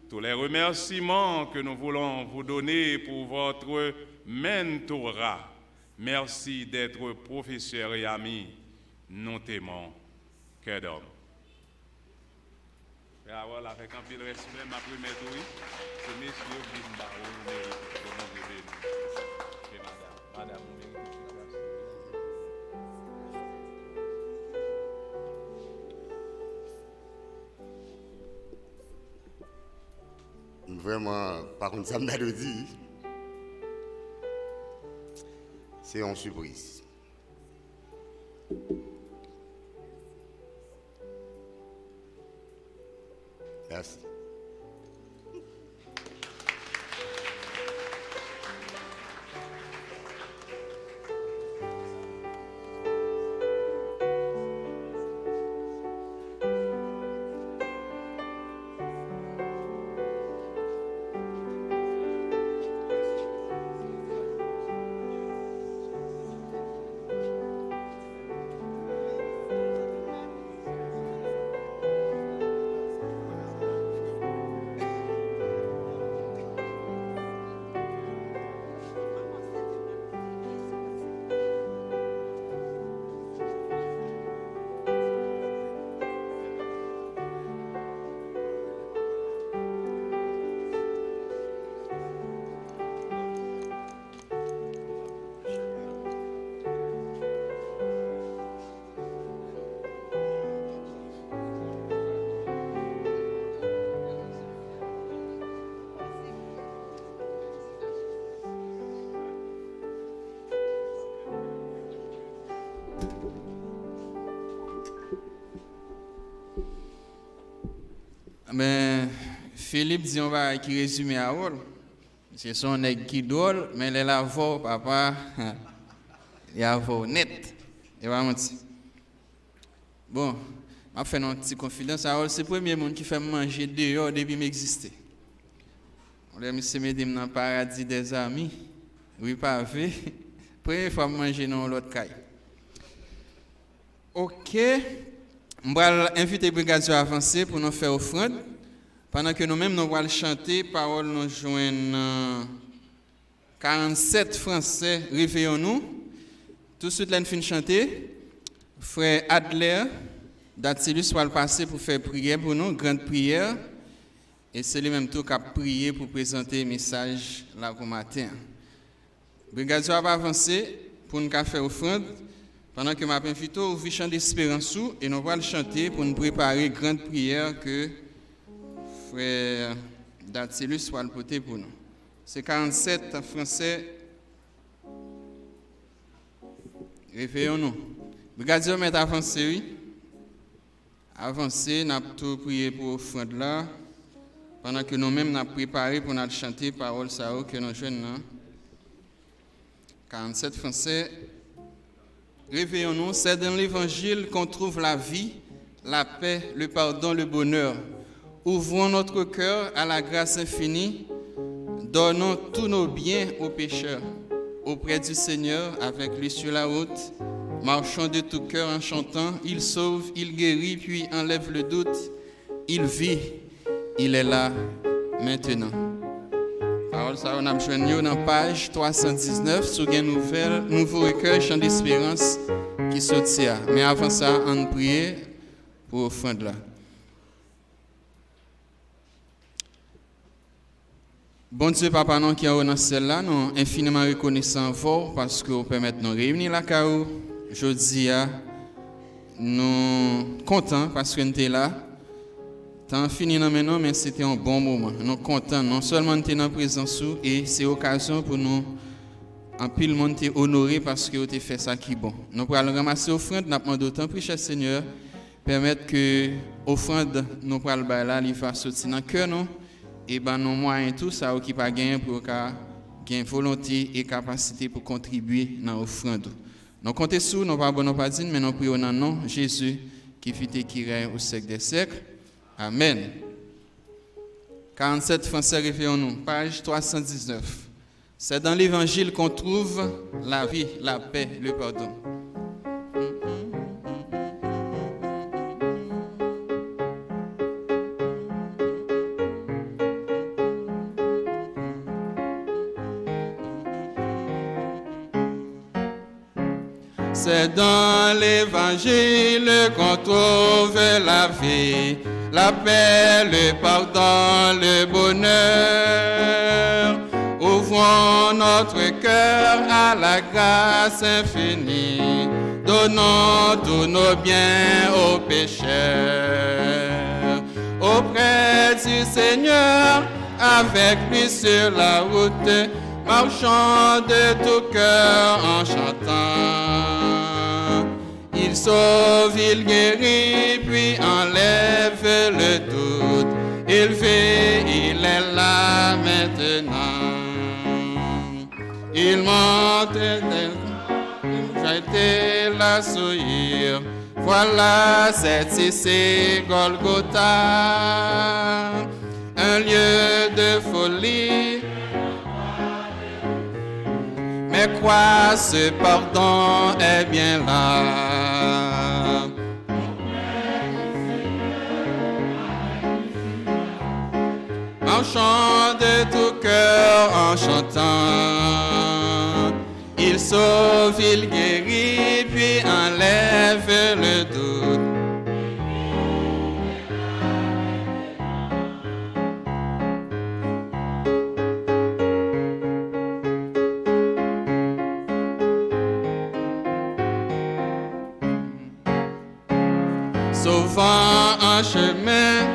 tous les remerciements que nous voulons vous donner pour votre mentorat. Merci d'être professeur et ami. Nous t'aimons, cœur d'homme. Mais alors, avec un peu de respect, ma première oui, c'est messieurs qui disent, bah, vous méritez, que vous bénisse. Et madame, vous méritez. Vraiment, par contre, ça me dit, c'est une surprise. Merci. Ben, Philippe dit on va qui résume à all. C'est son nègre qui drôle, mais il a voix, papa, il a voix net. Il va mentir. Bon, je fais une petite confidence à all. C'est le premier monde qui fait manger dehors depuis m'exister. On a mis ce midi dans le paradis des amis. Oui, pas vu. Première fois manger dans l'autre caille. Ok. Je vais inviter Brigadier à avancer pour nous faire offrande. Pendant que nous-mêmes nous allons chanter, parole nous joignent 47 Français, réveillons-nous. Tout de suite, là, nous finissons de chanter. Frère Adler, d'Atilus va le passer pour faire prière pour nous, grande prière. Et c'est lui-même tout qui a prié pour présenter le message là pour matin. Brigadier va avancer pour nous faire offrande. Pendant que ma invité au chant d'espérance et nous allons chanter pour nous préparer grande prière que frère Datilus va le porter pour nous. C'est 47 Français. Réveillons-nous. Brigadier, met avancé, oui. Avancé, nous avons tout prié pour offrande là. Pendant que nous-mêmes nous avons préparé pour nous chanter parole ça que nous jeunes. 47 Français. Réveillons-nous, c'est dans l'évangile qu'on trouve la vie, la paix, le pardon, le bonheur. Ouvrons notre cœur à la grâce infinie, donnons tous nos biens aux pécheurs. Auprès du Seigneur, avec lui sur la route, marchons de tout cœur en chantant, il sauve, il guérit, puis enlève le doute, il vit, il est là maintenant. Parole ça, on a besoin de dans page 319 sur un nouveau recueil chant d'espérance qui sortira. Mais avant ça, on prie pour offrande là. Bon Dieu, Papa, non, qui est dans celle-là, nous infiniment reconnaissants vous parce que vous permettez de nous réunir là, car je dis, nous contents parce que nous sommes là. Tant fini maintenant, mais c'était un bon moment. Nous sommes contents, non seulement nous sommes en présence, et c'est l'occasion pour nous, en pile monde, honorer parce que vous avez fait ça qui est bon. Nous allons ramasser l'offrande, nous demandons d'autant plus, cher Seigneur, permettre que l'offrande, nous allons là, il va sortir dans le cœur, nous, et ben nos moyens, tout ça, qui pas gagner pour gagner volonté et capacité pour contribuer dans l'offrande. Nous comptons sur nous, pas bon, pas dit, mais nous prions dans le nom de Jésus, qui vit et qui règne au siècle des siècles. Amen. 47 Français, réveillons-nous, page 319. C'est dans l'évangile qu'on trouve la vie, la paix, le pardon. C'est dans l'évangile qu'on trouve la vie, la paix, le pardon, le bonheur. Ouvrons notre cœur à la grâce infinie, donnons tous nos biens aux pécheurs. Auprès du Seigneur, avec lui sur la route, marchons de tout cœur en chantant. Il sauve, il guérit, puis enlève le doute. Il fait, il est là maintenant. Il monte, j'ai été la souillure. Voilà, c'est ici Golgotha, un lieu de folie. Mais quoi, ce pardon est bien là. Marchons de tout cœur en chantant. Il sauve, il guérit, puis enlève le doute. Sauvant un chemin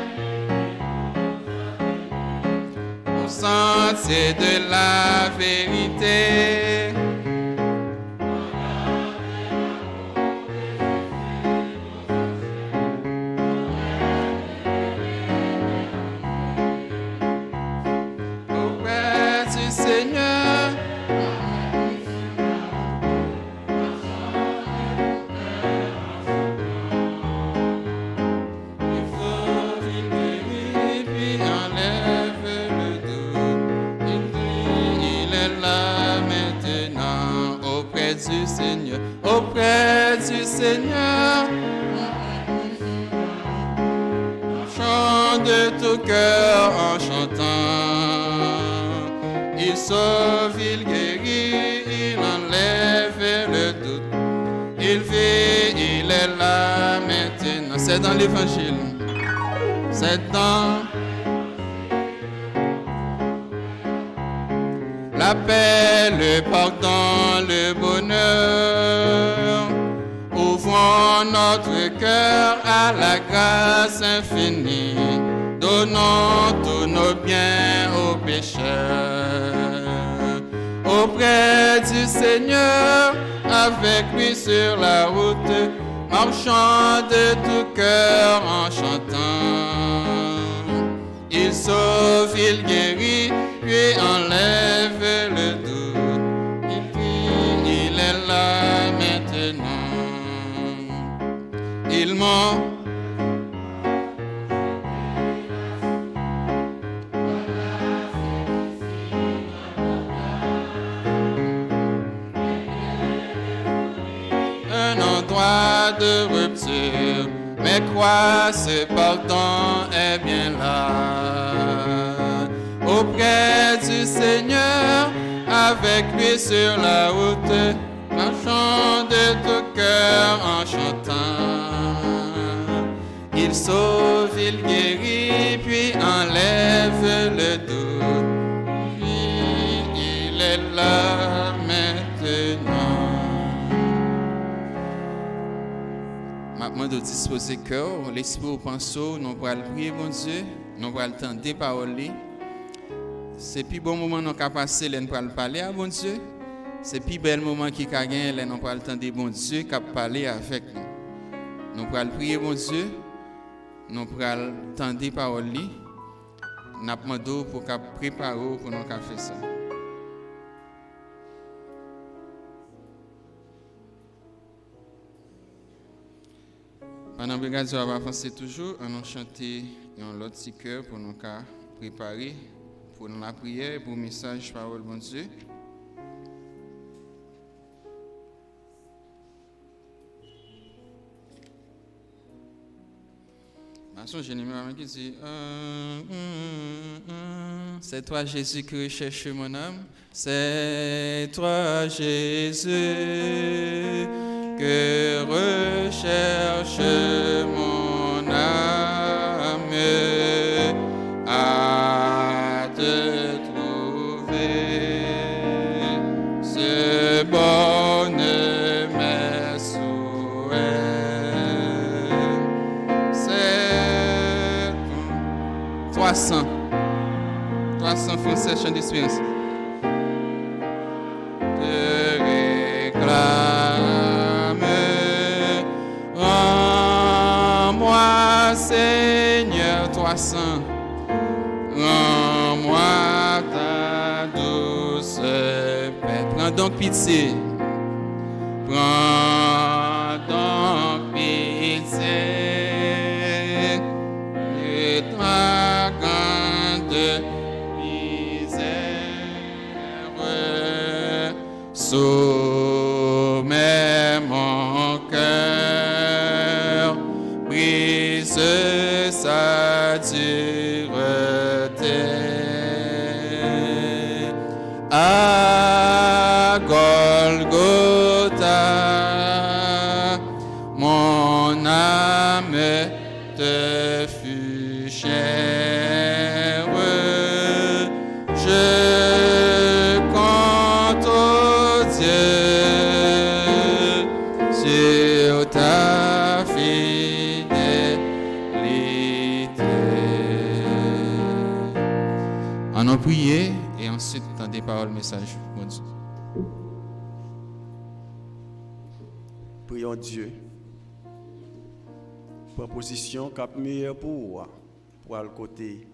au sentier de la vérité. Auprès du Seigneur, du Seigneur, auprès du Seigneur, chante de tout cœur en chantant. Il sauve, il guérit, il enlève le doute. Il vit, il est là maintenant. C'est dans l'évangile. C'est dans la paix, le pardon, le bonheur. Ouvrons notre cœur à la grâce infinie. Donnons tous nos biens aux pécheurs. Auprès du Seigneur, avec lui sur la route, marchons de tout cœur en chantant. Il sauve, il guérit, puis enlève le doute. Il vit, il est là maintenant. Il monte. Un endroit de rupture, mais quoi, ce pardon est bien là. Auprès du Seigneur, avec lui sur la route, marchons de tout cœur en chantant. Il sauve, il guérit, puis enlève le doute. Puis il est là maintenant. Maintenant, de disposer cœur, l'esprit au pinceau, nous allons prier, bon Dieu, nous allons entendre des paroles. C'est plus bon moment nous avons passé, nous allons parler à bon Dieu. C'est plus bel moment qui a gagné, nous allons entendre bon Dieu qui a parlé avec nous. Nous allons prier, bon Dieu, nous allons entendre des paroles. Nous allons demander pour préparer pour nous faire ça. Pendant que nous allons avancer toujours, on va chanter un autre petit cœur pour nous préparer pour la prière, pour le message, parole, bon Dieu. J'ai numéro qui dit c'est toi Jésus que recherche mon âme, c'est toi Jésus que que recherche mon âme à te trouver. Ce bonheur mes souhaits. C'est 300 Français chant d'espérance. Te réclame, rends-moi Seigneur 300. Rends-moi ta douce paix. Prends donc pitié. Prends donc pitié. Et ta grande misère. Soumets mon cœur. Brise sa dureté. À Golgotha, mon âme te fut chère. Je compte, oh Dieu, sur ta fidélité. On a prié et ensuite des paroles, messages. Bon Dieu. Prions Dieu. Proposition cap meilleure pour le côté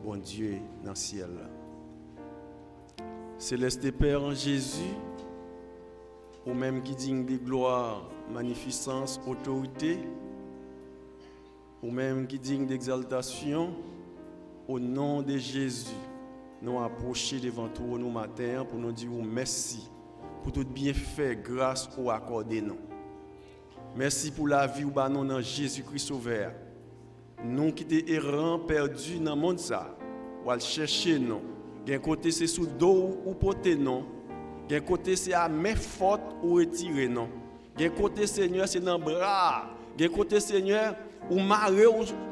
bon Dieu dans le ciel. Céleste Père en Jésus, ou même qui digne de gloire, magnificence, autorité, ou même qui digne d'exaltation, au nom de Jésus, nous approcher devant toi nous matin pour nous dire merci pour tout bienfait, grâce ou accordé nous. Merci pour la vie ou bah nous dans Jésus-Christ sauveur. Nous qui étions errants, perdus dans le monde ça, ou à chercher nous. D'un côté c'est sous dos ou poté non. D'un côté c'est à main forte ou retirer non. D'un côté Seigneur c'est dans bras. D'un côté Seigneur ou marrer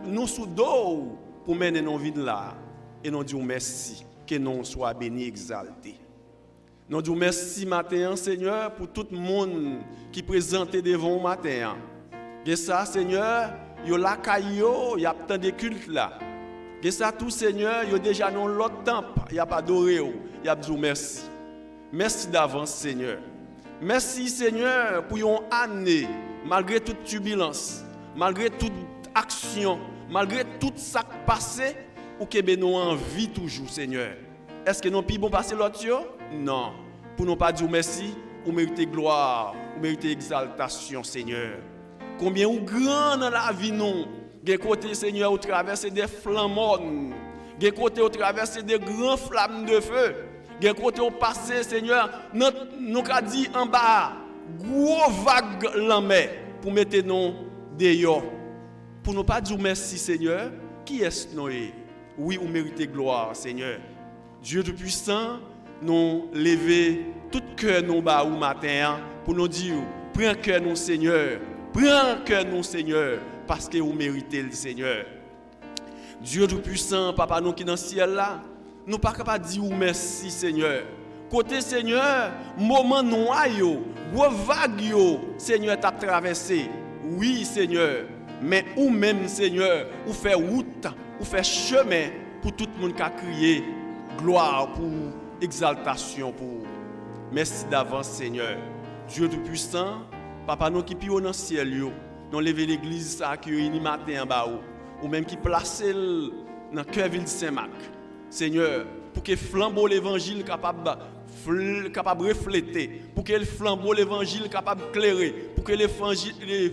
nous sous dos pour mener nos vies là. Et nous disons merci. Que nous soit bénis, exaltés. Nous disons merci matin, Seigneur, pour tout le monde qui est présenté devant nous matin. Et ça, Seigneur, il y a la caillou, il y a tant de cultes là. Et ça, tout, Seigneur, il y a déjà dans l'autre temple, il n'y a pas d'oré, il y a besoin merci. Merci d'avance, Seigneur. Merci, Seigneur, pour une année, malgré toute turbulence, malgré toute action, malgré tout ça qui passé. Ou que nous en vie toujours, Seigneur. Est-ce que nous pouvons passer l'autre? Non. Pour nous pas dire merci, ou mériter gloire, ou mériter exaltation, Seigneur. Combien ou grand dans la vie nous, des côtés, Seigneur, au travers des flammes, des côtés au travers des grands flammes de feu, des côtés au passé, Seigneur, nous avons dit en bas, gros vague la mer pour mettre nous dehors. Pour nous pas dire merci, Seigneur, qui est-ce nous? Oui, ou méritez gloire, Seigneur. Dieu Tout-Puissant, nous lever tout cœur nous bas au matin pour nous dire, prends cœur nous, Seigneur. Prends cœur nous, Seigneur, parce que vous méritez le Seigneur. Dieu Tout-Puissant, Papa nous qui dans le ciel là, nous pas capable de dire merci, Seigneur. Côté Seigneur, moment noir yo, gros vague yo, Seigneur t'a traversé. Oui, Seigneur, mais ou même, Seigneur, ou fait route, ou fait chemin pour tout le monde qui a crié gloire, pour exaltation, pour merci d'avance, Seigneur. Dieu Tout-Puissant, Papa nous qui pio dans le ciel, nous lever l'église qui réunit matin en bas, ou même qui place dans le cœur ville de Saint-Marc. Seigneur, pour que flambeau l'évangile capable refléter, pour que le flambeau l'évangile capable éclairer, pour que le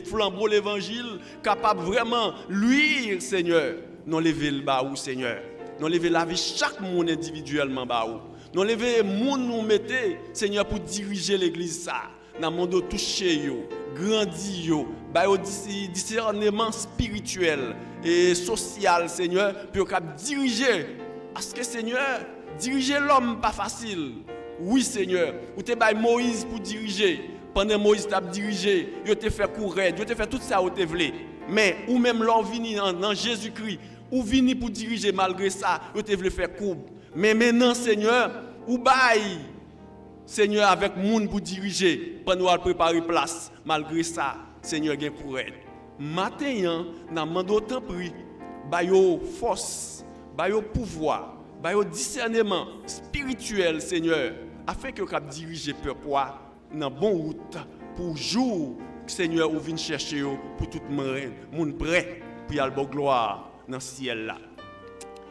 flambeau l'évangile capable vraiment luire, Seigneur. Nous lever le bas ou Seigneur. Nous lever la vie chaque monde individuellement bas ou. Nous lever monde nous mettez, Seigneur, pour diriger l'église ça. Dans le monde touché yo, grandi yo, ba yo discernement spirituel et social, Seigneur, pour diriger. Parce que Seigneur, diriger l'homme pas facile. Oui, Seigneur, ou te bail Moïse pour diriger. pendant Moïse t'a dirigé, yo te fait courir, yo te fait tout ça ou te voulez. Mais ou même l'on vini dans Jésus-Christ, ou vini pour diriger malgré ça, yo te voulez faire courbe. Mais maintenant Seigneur, ou bail Seigneur avec monde pour diriger, pendant nous préparer place. Malgré ça, Seigneur gen courir. Matin, n'a demandé autant prix, ba yo force, ba yo pouvoir, ba yo discernement spirituel Seigneur, afin que cap diriger peuple dans bonne route pour jour Seigneur ou vinn chercher yo pour tout monde prêt pour y aller bon gloire dans ciel là.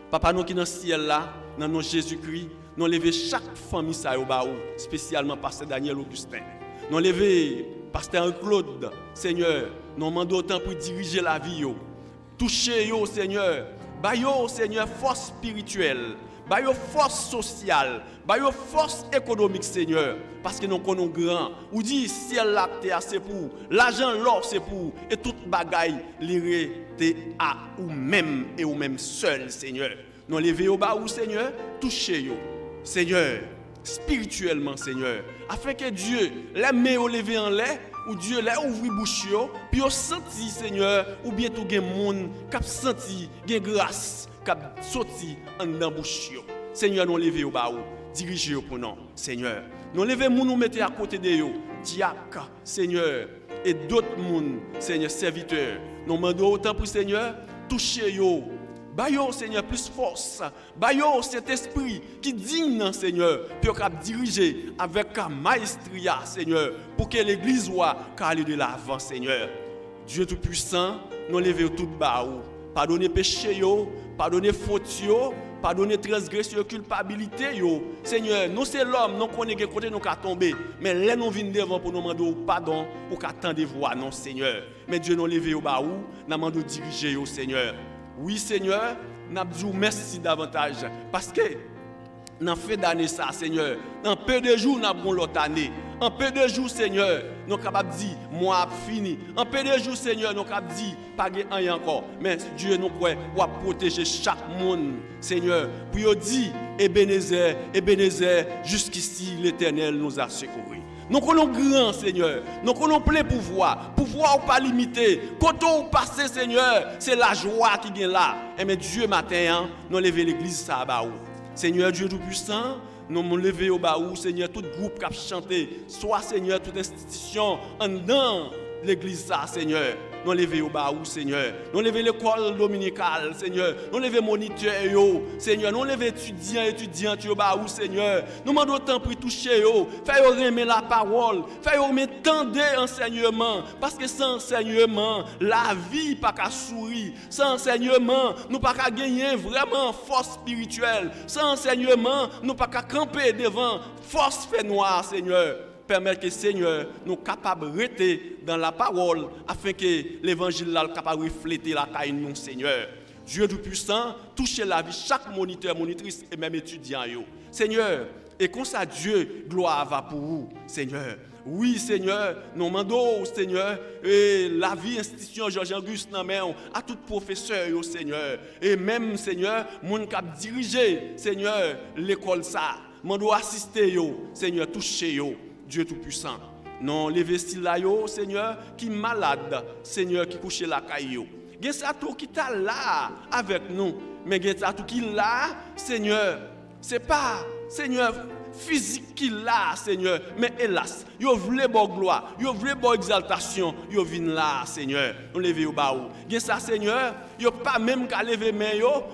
Papa nous qui dans ciel là, dans nom Jésus-Christ, nous lever chaque famille ça yo ba ou, spécialement pasteur Daniel Augustin. Nous lever pasteur Claude, Seigneur, nous demandons autant pour diriger la vie yo. Toucher yo Seigneur, ba yo Seigneur force spirituelle, ba yo force sociale, ba yo force économique Seigneur, parce que nous connaissons grand. Ou dit ciel là c'est pour, l'argent l'or c'est pour, et toute bagaille lire à ou même et ou même seul Seigneur. Nous lever au bas ou Seigneur, toucher yo Seigneur spirituellement Seigneur, afin que Dieu les mains au lever en l'air ou Dieu les ouvre bouche yo, puis au senti Seigneur ou bien tout gen monde cap senti gen grâce cap sorti en dans bouche yo. Seigneur nous lever au bas ou dirigez pour nous Seigneur. Nous lever moun nous mettre à côté de yo, diacre Seigneur et d'autres moun Seigneur serviteurs. Nous demandons autant pour Seigneur toucher yo. Bayo Seigneur plus force, bayo cet esprit qui digne Seigneur pour cap diriger avec maestria Seigneur pour que l'église soit aller de l'avant Seigneur. Dieu tout puissant, nous lever tout bas ou pardonner péché yo, pardonner faute yo, pardonner transgression, culpabilité yo. Seigneur, nous c'est l'homme, nous connaît que côté nous ka tomber, mais là nous venons devant pour nous demander pardon pour qu'attendre voix non Seigneur. Mais Dieu nous lever au bas ou, nous demandons diriger au Seigneur. Oui Seigneur, nous disons merci davantage parce que dans fait d'année ça Seigneur, dans peu de jours nous avons l'autre année. En peu de jours Seigneur, nous sommes capables de dire moi fini. En peu de jours Seigneur, nous sommes capables de dire pas rien encore. Mais Dieu nous croit pour protéger chaque monde Seigneur. Puis il dit Ebenezer, Ebenezer, jusqu'ici l'Éternel nous a secourus. Nous connaissons grand Seigneur, nous connaissons plein pouvoir ou pas limité. Quand on passe Seigneur, c'est la joie qui vient là. Et mais Dieu matin, nous lever l'église ça ba ou. Seigneur Dieu tout puissant, nous lever au bas ou Seigneur tout groupe qui a chanté, soit Seigneur toute institution en dans l'église ça Seigneur. Nous lever au bas ou Seigneur. Nous lever l'école dominicale Seigneur. Nous lever moniteur yo Seigneur. Nous lever étudiants yo bas ou Seigneur. Nous demandons autant pour toucher yo, faire aimer la parole, faire aimer tendre enseignement parce que sans enseignement, la vie pas qu'à sourire. Sans enseignement, nous pas qu'à gagner vraiment force spirituelle. Sans enseignement, nous pas qu'à camper devant force fait noire Seigneur. Permettre que Seigneur nous capables de rester dans la parole afin que l'évangile là capable de refléter la taille nous Seigneur. Dieu tout puissant, toucher la vie chaque moniteur, monitrice et même étudiant yo. Seigneur, et comme ça Dieu gloire va pour vous Seigneur. Oui Seigneur, nous demandons Seigneur et la vie institution Georges-Auguste à tout professeur yo Seigneur et même Seigneur moun cap diriger Seigneur l'école ça. Mando assister yo Seigneur toucher yo. Dieu tout-puissant. Non, les vestis là, Seigneur, qui malade, Seigneur, qui couche la caillou. Il y a ça tout qui est là avec nous. Mais il y a ça tout qui est là, Seigneur. Ce n'est pas, Seigneur, physique qui est là, Seigneur. Mais hélas, vous voulez bonne gloire, vous voulez bonne exaltation, vous venez là, Seigneur. On lève au bas. Il y a ça, Seigneur, vous pas même qu'à lever main,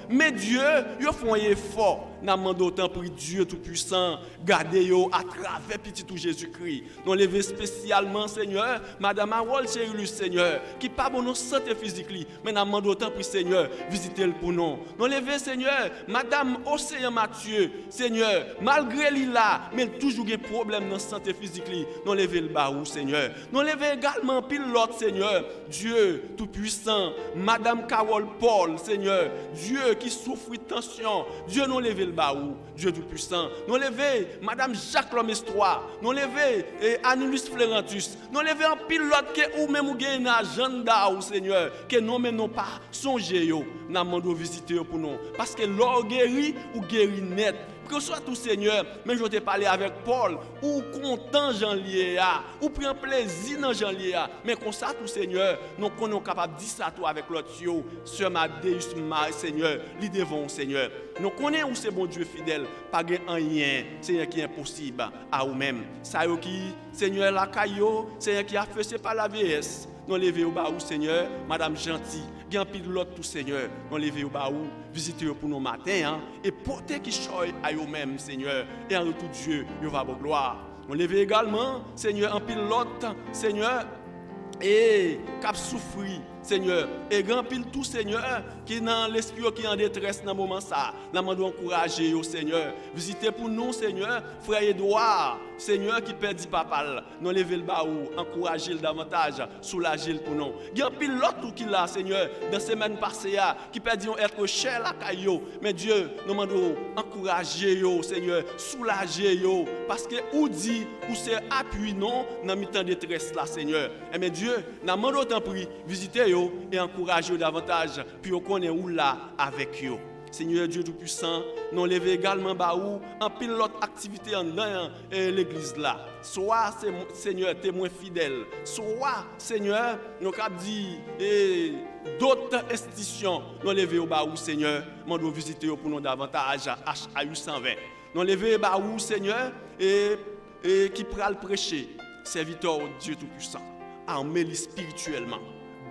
mais Dieu, vous font un effort. Nous demandons autant pour Dieu tout-puissant, gardez-vous à travers petit tout Jésus-Christ. Nous levons spécialement, Seigneur, Madame Harold Chérulus, Seigneur, qui pas pour nos santé physique, mais nous demandons autant pour Seigneur, visitez-le pour nous. Nous levons, Seigneur, Madame Océan Mathieu, Seigneur, malgré lui là, mais toujours des problèmes dans la santé physique, nous levons le barou, Seigneur. Nous levons également pilote, Seigneur, Dieu tout-puissant, Madame Carole Paul, Seigneur, Dieu qui souffre de tension, Dieu nous levons Baou, Dieu tout-puissant. Nous levons Madame Jacques Lomestrois, nous levons Anulus Flerantus, nous levons un pilote que ou même ou gagne un agenda au Seigneur, que nous même non pas songer yo, nous demandons visiter pour nous. Parce que l'or guéri ou guéri net, prends soit tout Seigneur, même je t'ai parlé avec Paul, ou content Jean lié ou prend plaisir dans Jean lié mais comme ça tout Seigneur, nous sommes capables de dire ça toi avec l'autre yo, sur ma Deus ma Seigneur, li devant Seigneur. Nous connaissons où c'est bon Dieu fidèle, pas rien, Seigneur qui est impossible à vous-même. Ça yo qui Seigneur la caillou, Seigneur qui a fait c'est pas la vieillesse. Nous lever au bas où Seigneur, Madame Gentil, gen pile l'autre tout Seigneur, nous lever au bas où visiter pour nos matins et porter qui choy à eux-mêmes Seigneur et en retour Dieu, il va votre gloire. Nous lever également Seigneur en pile l'autre Seigneur et cap souffrir Seigneur et grand pile tout Seigneur qui dans l'esprit qui en détresse dans moment ça nous demandons encourager au Seigneur visiter pour nous Seigneur frère Edouard Seigneur qui perdit papa nous lever le bas ou encourager le davantage soulager le pour nous grand pile l'autre qui là Seigneur dans semaine passée qui perdit être cher la caillou mais Dieu nous demandons encourager yo Seigneur soulager yo parce que ou dit ou c'est appui non dans mi-temps détresse là Seigneur et mais Dieu nous demandons tant pris visiter yo et encourager davantage puis on connaît où là avec yo. Seigneur Dieu Tout-Puissant, nous lever également baou en pile l'autre activité en dans l'église là. Soit Seigneur témoin fidèle, soit Seigneur nous cap dit d'autres institutions nous lever au baou Seigneur, nous visiter pour nous davantage HAU 120. Nous lever baou Seigneur et qui pral prêcher serviteur Dieu Tout-Puissant, armé spirituellement.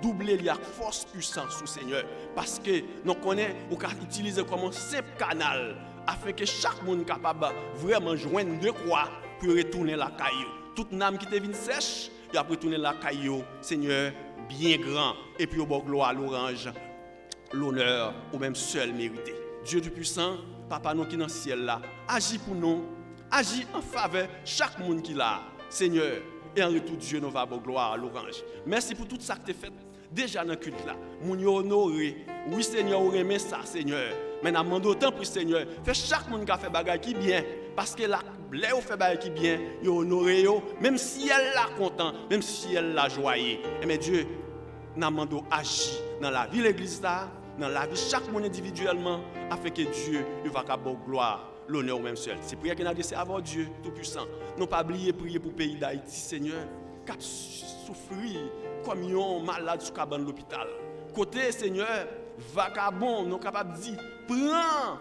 Doubler la force puissance au Seigneur parce que nous connaissons ou utiliser comme un simple canal afin que chaque monde capable vraiment joindre de quoi pour retourner la caillou. Toute âme qui te vient sèche, il a retourner la caillou, Seigneur, bien grand et puis au bord gloire l'orange, l'honneur ou même seul mérité. Dieu du puissant, papa nous qui dans le ciel là, agis pour nous, agis en faveur chaque monde qui là, Seigneur. Et en retour Dieu nous va pour gloire l'orange. Merci pour tout ça que tu as fait déjà dans le culte là. Moun yo honoré. Oui Seigneur, on remet ça Seigneur. Mais nous demandons autant pour Seigneur. Fait chaque monde qui a fait bagaille qui bien parce que là les fait bagaille qui bien, yo honoré yo même si elle là content, même si elle là joyeux. Mais Dieu nous demandons agir dans la vie de l'église là, dans la vie de chaque monde individuellement afin que Dieu il va avoir gloire. L'honneur même seul. C'est prière qu'on a adressé avant Dieu Tout-Puissant. Nous pas oublier prier pour le pays d'Haïti, Seigneur, qui a souffert comme un malade sous cabane de l'hôpital. Côté, Seigneur, vagabond, nous sommes capables de dire, prends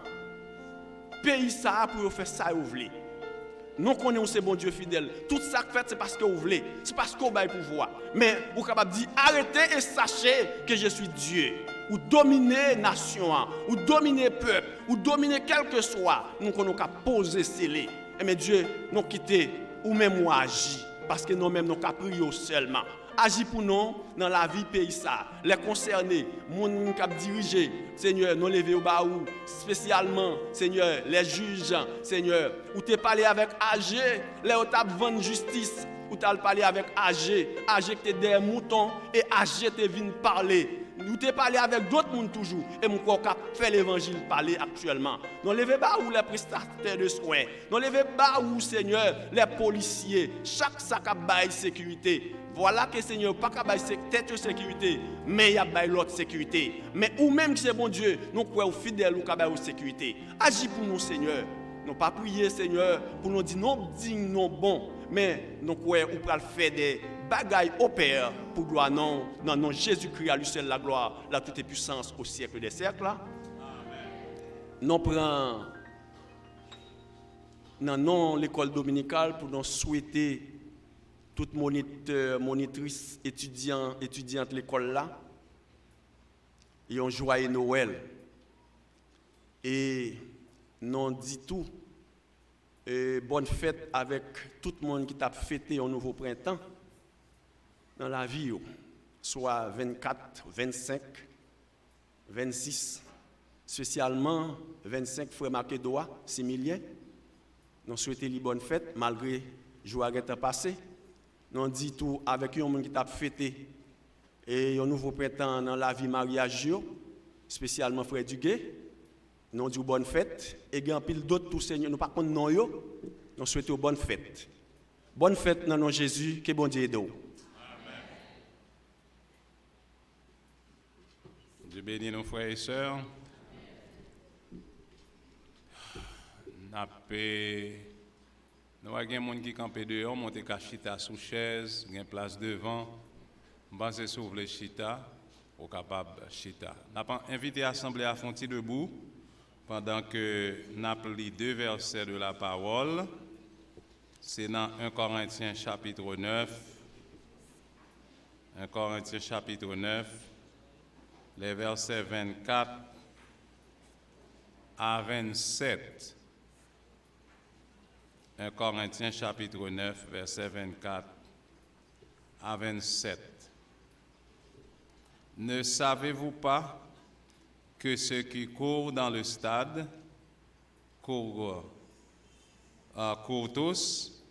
pays ça pour faire ça vous voulez. Nous connaissons ce bon Dieu fidèle. Tout ça que fait, c'est parce que vous voulez. C'est parce que vous avez pouvoir. Mais vous êtes capable de dire, arrêtez et sachez que je suis Dieu. Ou dominer nation, ou dominer peuple, ou dominer quel que soit, nous qu'on a posé scellé. Mais Dieu nous quitte ou même ou agit parce que nous même nous avons prié seulement. Agis pour nous dans la vie pays ça. Les concernés, moun qui dirigé, Seigneur, nous lever au bas ou spécialement, Seigneur, les juges, Seigneur, ou t'es parlé avec AG, les autres vendre justice, ou t'as parlé avec AG qui t'es des moutons et AG t'es venu parler. Nous t'ai parlé avec d'autres monde toujours et mon corps fait l'évangile parler actuellement. Nous levez bas où les prestataires de soins, nous levez bas où Seigneur les policiers, chaque sac a bail sécurité. Voilà que Seigneur pas qu'à bail tête de sécurité, mais il y a bail l'autre sécurité. Mais ou même que c'est bon Dieu, nous croyons fidèles ou qu'à bail sécurité. Agis pour nous Seigneur. Nous pas prier Seigneur pour nous dire non digne non bon, mais nous croyons ou pour faire des bagaille au Père pour gloire non Jésus-Christ à lui seul la gloire, la toute puissance au siècle des siècles. Amen. Nous prenons dans l'école dominicale pour nous souhaiter toute monitrice étudiante de l'école là et un joyeux Noël et nous dit tout et bonne fête avec tout le monde qui t'a fêté un nouveau printemps dans la vie, soit 24, 25, 26, spécialement 25 frères Macédois, Similien. Nous souhaitons les bonnes fêtes malgré le jour qui est passé. Nous dit tout avec un monde qui t'a fêté et un nouveau printemps dans la vie mariage, spécialement frère Duguay. Nous dit bonne fête et il y a pile d'autres tout Seigneur. Nous pas contre non yo. Nous souhaitons bonne fête. Bonne fête dans nom Jésus, que bon Dieu aide. Dieu bénit nos frères et sœurs. Nous avons des gens qui campent dehors, monter chita sous chaise, il y a place devant. Je pense que si vous voulez chita, vous êtes capable de chita. Nous avons invité l'Assemblée à fonder debout pendant que nous avons lu 2 versets de la parole. C'est dans 1 Corinthiens chapitre 9. 1 Corinthiens chapitre 9, les versets 24 à 27. 1 Corinthiens chapitre 9, versets 24 à 27. Ne savez-vous pas que ceux qui courent dans le stade courent tous,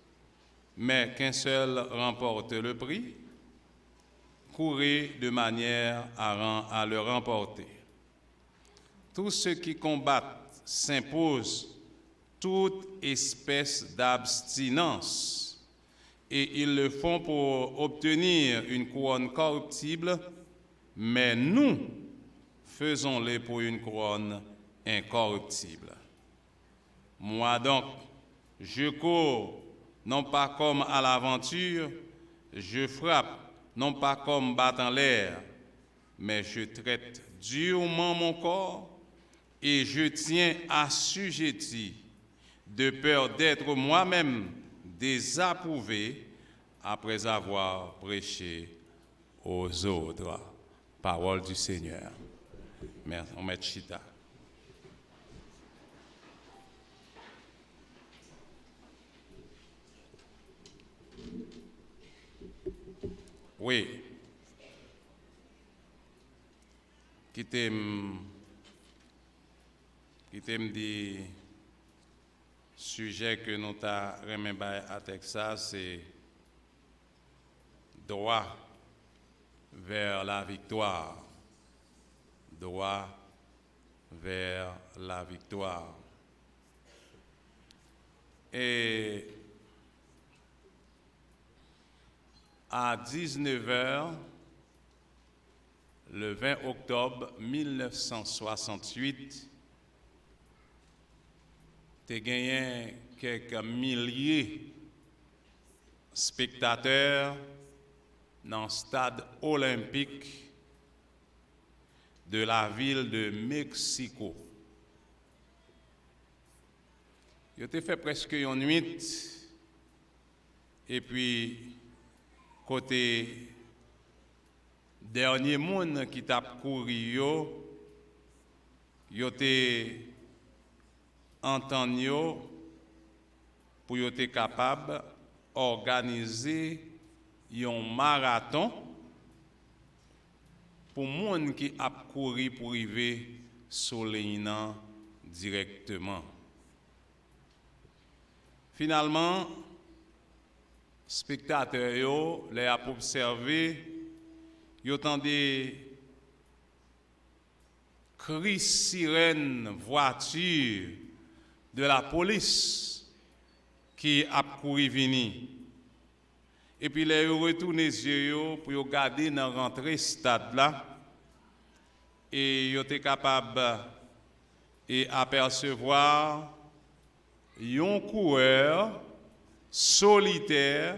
mais qu'un seul remporte le prix? Courez de manière à le remporter. Tous ceux qui combattent s'imposent toute espèce d'abstinence, et ils le font pour obtenir une couronne corruptible, mais nous faisons-le pour une couronne incorruptible. Moi donc, je cours non pas comme à l'aventure, je frappe non pas comme battant l'air, mais je traite durement mon corps et je tiens assujetti, de peur d'être moi-même désapprouvé après avoir prêché aux autres. Parole du Seigneur. Merci. On met chita. Oui. Qui t'aime dit sujet que nous avons remis à Texas, c'est droit vers la victoire. Droit vers la victoire. Et à 19h, le 20 octobre 1968, tu as gagné quelques milliers de spectateurs dans le stade olympique de la ville de Mexico. Il a fait presque une nuit, et puis, côté dernier monde qui t'a couru, yo te entendu pour être capable d'organiser un marathon pour les gens qui a couru pour arriver sur l'Inan directement. Finalement, spectateurs les a observé, ils ont des cris sirènes voitures de la police qui a couru venir. Et puis les retourné les yeux pour regarder dans rentrée stade là, et ils étaient capables d'apercevoir un coureur solitaire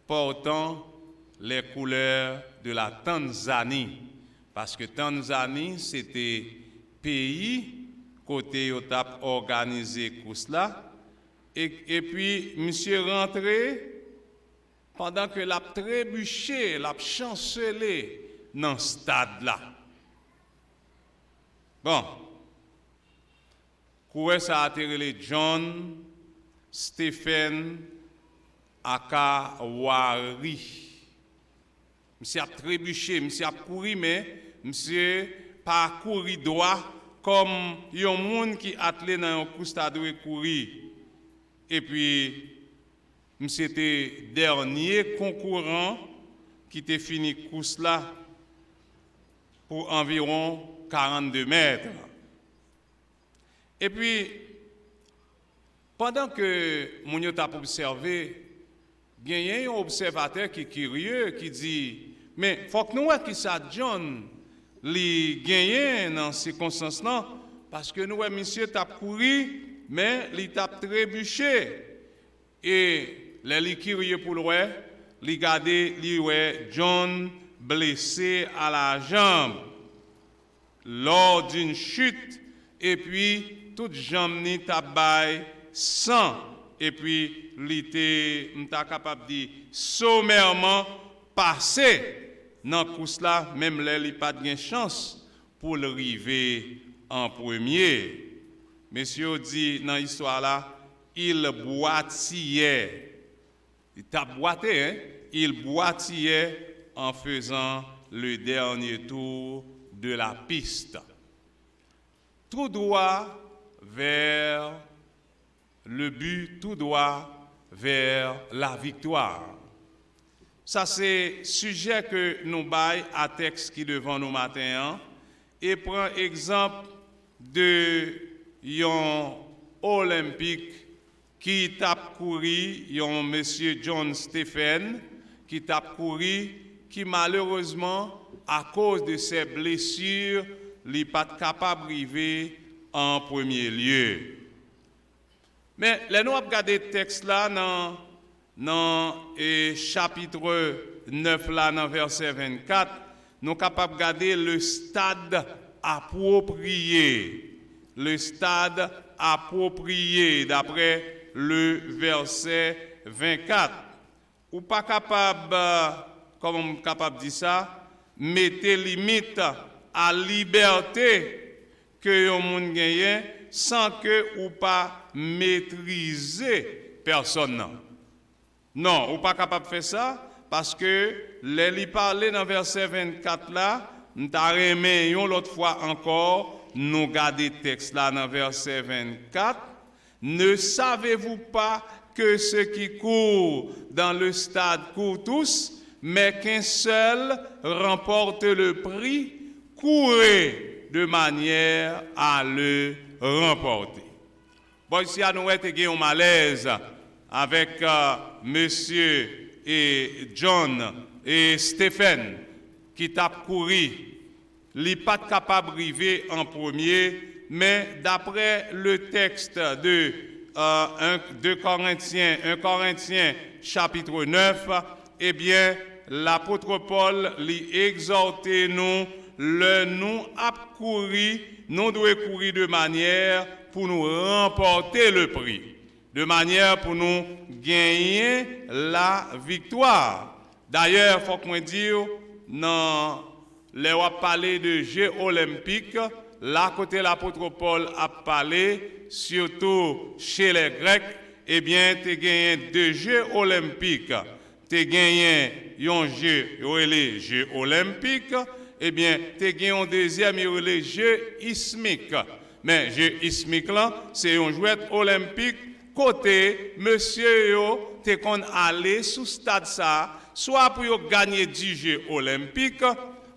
portant les couleurs de la Tanzanie. Parce que Tanzanie, c'était pays côté où a organisé course là. Et puis, monsieur rentré pendant que l'a trébuché, l'a chancelé dans ce stade là. Bon, coureur ça a atterri John Stephen Akawari. Monsieur a trébuché, monsieur a couru, mais monsieur pas couru droit comme un monde qui attelé dans un course à courir. Et puis, monsieur était dernier concurrent qui était fini course là pour environ 42 mètres. Et puis, pendant que mon yo t'a observé, il y a un observateur qui est curieux qui dit, mais faut que nous voyons qui ça John li gagné dans ces circonstances là parce que nous monsieur t'a couru mais il t'a trébuché. Et les curieux pour le ouais, il regardé, il ouais John blessé à la jambe lors d'une chute, et puis toute jambe ni tabaye sang, et puis il était capable de dire sommairement passé dans course là, même là il pas de chance pour le arriver en premier. Monsieur dit dans l'histoire là, il boitillait, il t'a boité, hein? Il boitillait en faisant le dernier tour de la piste. Tout droit vers le but, tout droit vers la victoire. Ça, c'est sujet que nous baillons à texte qui devant nous matin. Et prend exemple de un olympique qui tape courir, un monsieur John Stephen qui tape courir, qui malheureusement, à cause de ses blessures, n'est pas capable d'arriver en premier lieu. Mais là, nous avons regardé le texte là dans chapitre 9, là, dans verset 24, nous sommes capables de regarder le stade approprié. Le stade approprié, d'après le verset 24. Ou pas capable, comme on est capable de dire ça, mettez limite à liberté que on monde gagne sans que ou pas maîtriser personne. Non, ou pas capable de faire ça parce que les parler dans verset 24 là, m'ta remet l'autre fois encore nous garder texte là dans verset 24. Ne savez-vous pas que ceux qui courent dans le stade courent tous, mais qu'un seul remporte le prix? Courez de manière à le remporter. Bon, ici, à nous, il y a un malaise avec monsieur et John et Stephen qui tapent courir. Il n'est pas capable d'arriver en premier, mais d'après le texte de 1 Corinthiens chapitre 9, eh bien, l'apôtre Paul lui exhorte nous, nous à courir, nous devons courir de manière pour nous remporter le prix, de manière pour nous gagner la victoire. D'ailleurs, il faut que je dise, dans les parler de Jeux olympiques, là côté l'apôtre Paul a parlé, surtout chez les Grecs, eh bien, tu as gagné 2 Jeux olympiques. Tu as gagné un jeu, les Jeux olympiques, eh bien, tu as gagné un deuxième, les Jeux ismiques. Mais Jeux ismiques là, c'est un jouet olympique. Côté, monsieur, tu es allé sous stade ça, soit pour gagner 10 Jeux olympiques,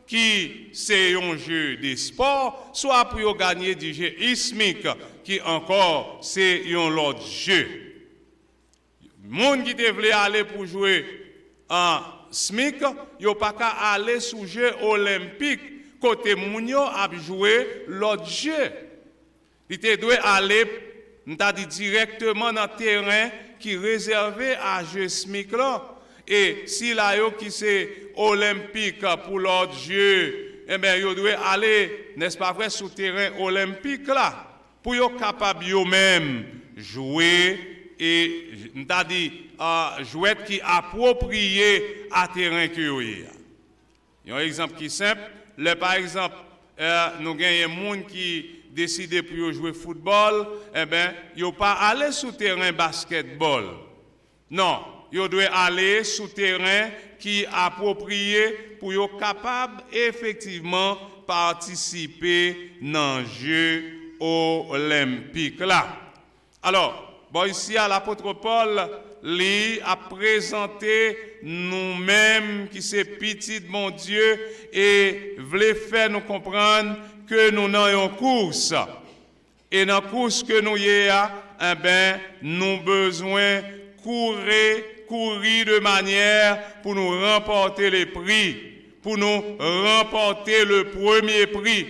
qui c'est un jeu de sport, soit pour gagner du jeu ismique, qui encore c'est un autre jeu. Les gens qui devaient aller pour jouer en SMIC, ils n'ont pas qu'à aller sous jeu olympique, côté Mounio a joué l'autre jeu. Ils devaient aller directement dans le terrain qui est réservé à jeu SMIC là. Et si là, qui c'est olympique pour l'autre jeu, eh bien, ils doivent aller, n'est-ce pas vrai, sur le terrain olympique là, pour être capable eux-mêmes jouer et, c'est-à-dire, jouer qui approprié à terrain que vous avez. Il y a un exemple qui est simple. Là, par exemple, nous avons des gens qui décident pour jouer football, eh bien, ils ne pas aller sur le terrain basketball. Non. Ils doivent aller sur le terrain qui est approprié pour être capable effectivement participer dans le jeu olympique là. Alors, bon, ici à l'apôtre Paul, lui a présenté nous-mêmes qui c'est petit de mon Dieu et voulait faire nous comprendre que nous avons une course. Et dans la course que nous avons, eh ben, nous avons besoin de courir de manière pour nous remporter les prix, pour nous remporter le premier prix.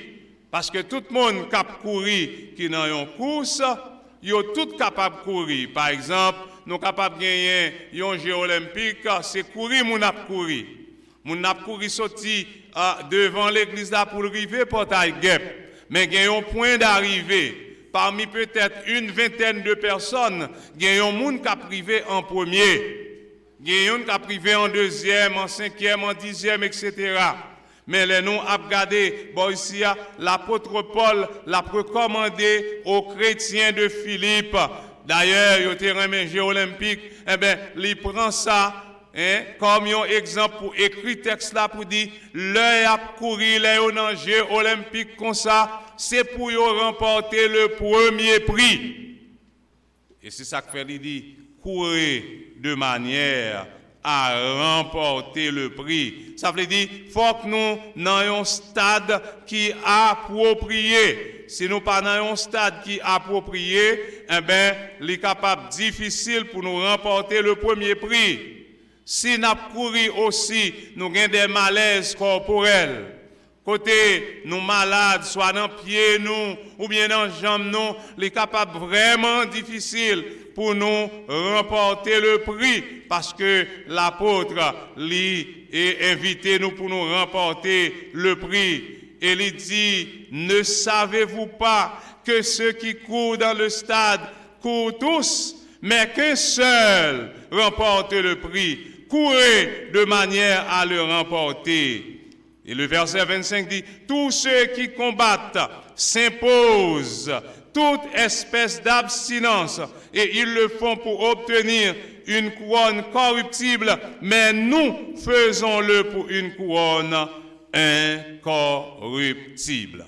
Parce que tout le monde qui a couru qui dans une course, yo tout capable de courir. Par exemple, nous capables de gagner un jeu olympique, c'est courir, mon ap courir. Mon ap courir sorti devant l'église là pour arriver portail Gap. Mais il y a un point d'arrivée. Parmi peut-être une vingtaine de personnes, il y a un monde qui a privé en premier. Il y a un qui a privé en deuxième, en cinquième, en dixième, etc. Mais les noms à regarder, bon ici, l'apôtre Paul l'a recommandé aux chrétiens de Philippe. D'ailleurs, il y a un jeu olympique, eh bien, il prend ça comme un exemple pour écrire texte là pour dire, l'œil à courir, l'œil dans jeu olympique comme ça, c'est pour remporter le premier prix. Et c'est ça que fait il dit, courir de manière à remporter le prix. Ça veut dire faut que nous dans un stade qui est approprié. Si nous pas dans un stade qui est approprié, eh ben, il est capable difficile pour nous remporter le premier prix. Si nous couru aussi, nous avons des malaises corporels. Côté nous malades, soit dans les pieds nous ou bien dans les jambes nous, il est capable vraiment difficile pour nous remporter le prix parce que l'apôtre lui est invité nous pour nous remporter le prix. Et il dit, ne savez-vous pas que ceux qui courent dans le stade courent tous, mais qu'un seul remporte le prix. Courez de manière à le remporter. Et le verset 25 dit, tous ceux qui combattent s'imposent toute espèce d'abstinence et ils le font pour obtenir une couronne corruptible, mais nous faisons-le pour une couronne incorruptible.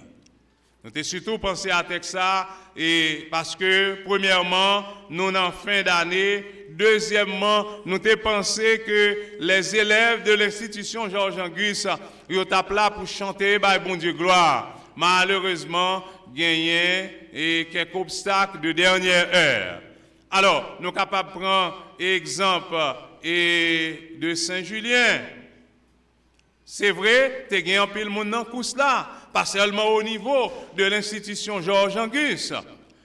Nous avons surtout pensé à ça et parce que premièrement, nous en fin d'année, deuxièmement, nous avons pensé que les élèves de l'institution Georges Angus ils ont là pour chanter bah bon Dieu gloire. Malheureusement, gagné et quelques obstacles de dernière heure. Alors, nous sommes capables de prendre exemple de Saint-Julien. C'est vrai, tu as gagné un peu le monde dans course là, pas seulement au niveau de l'institution Georges Angus,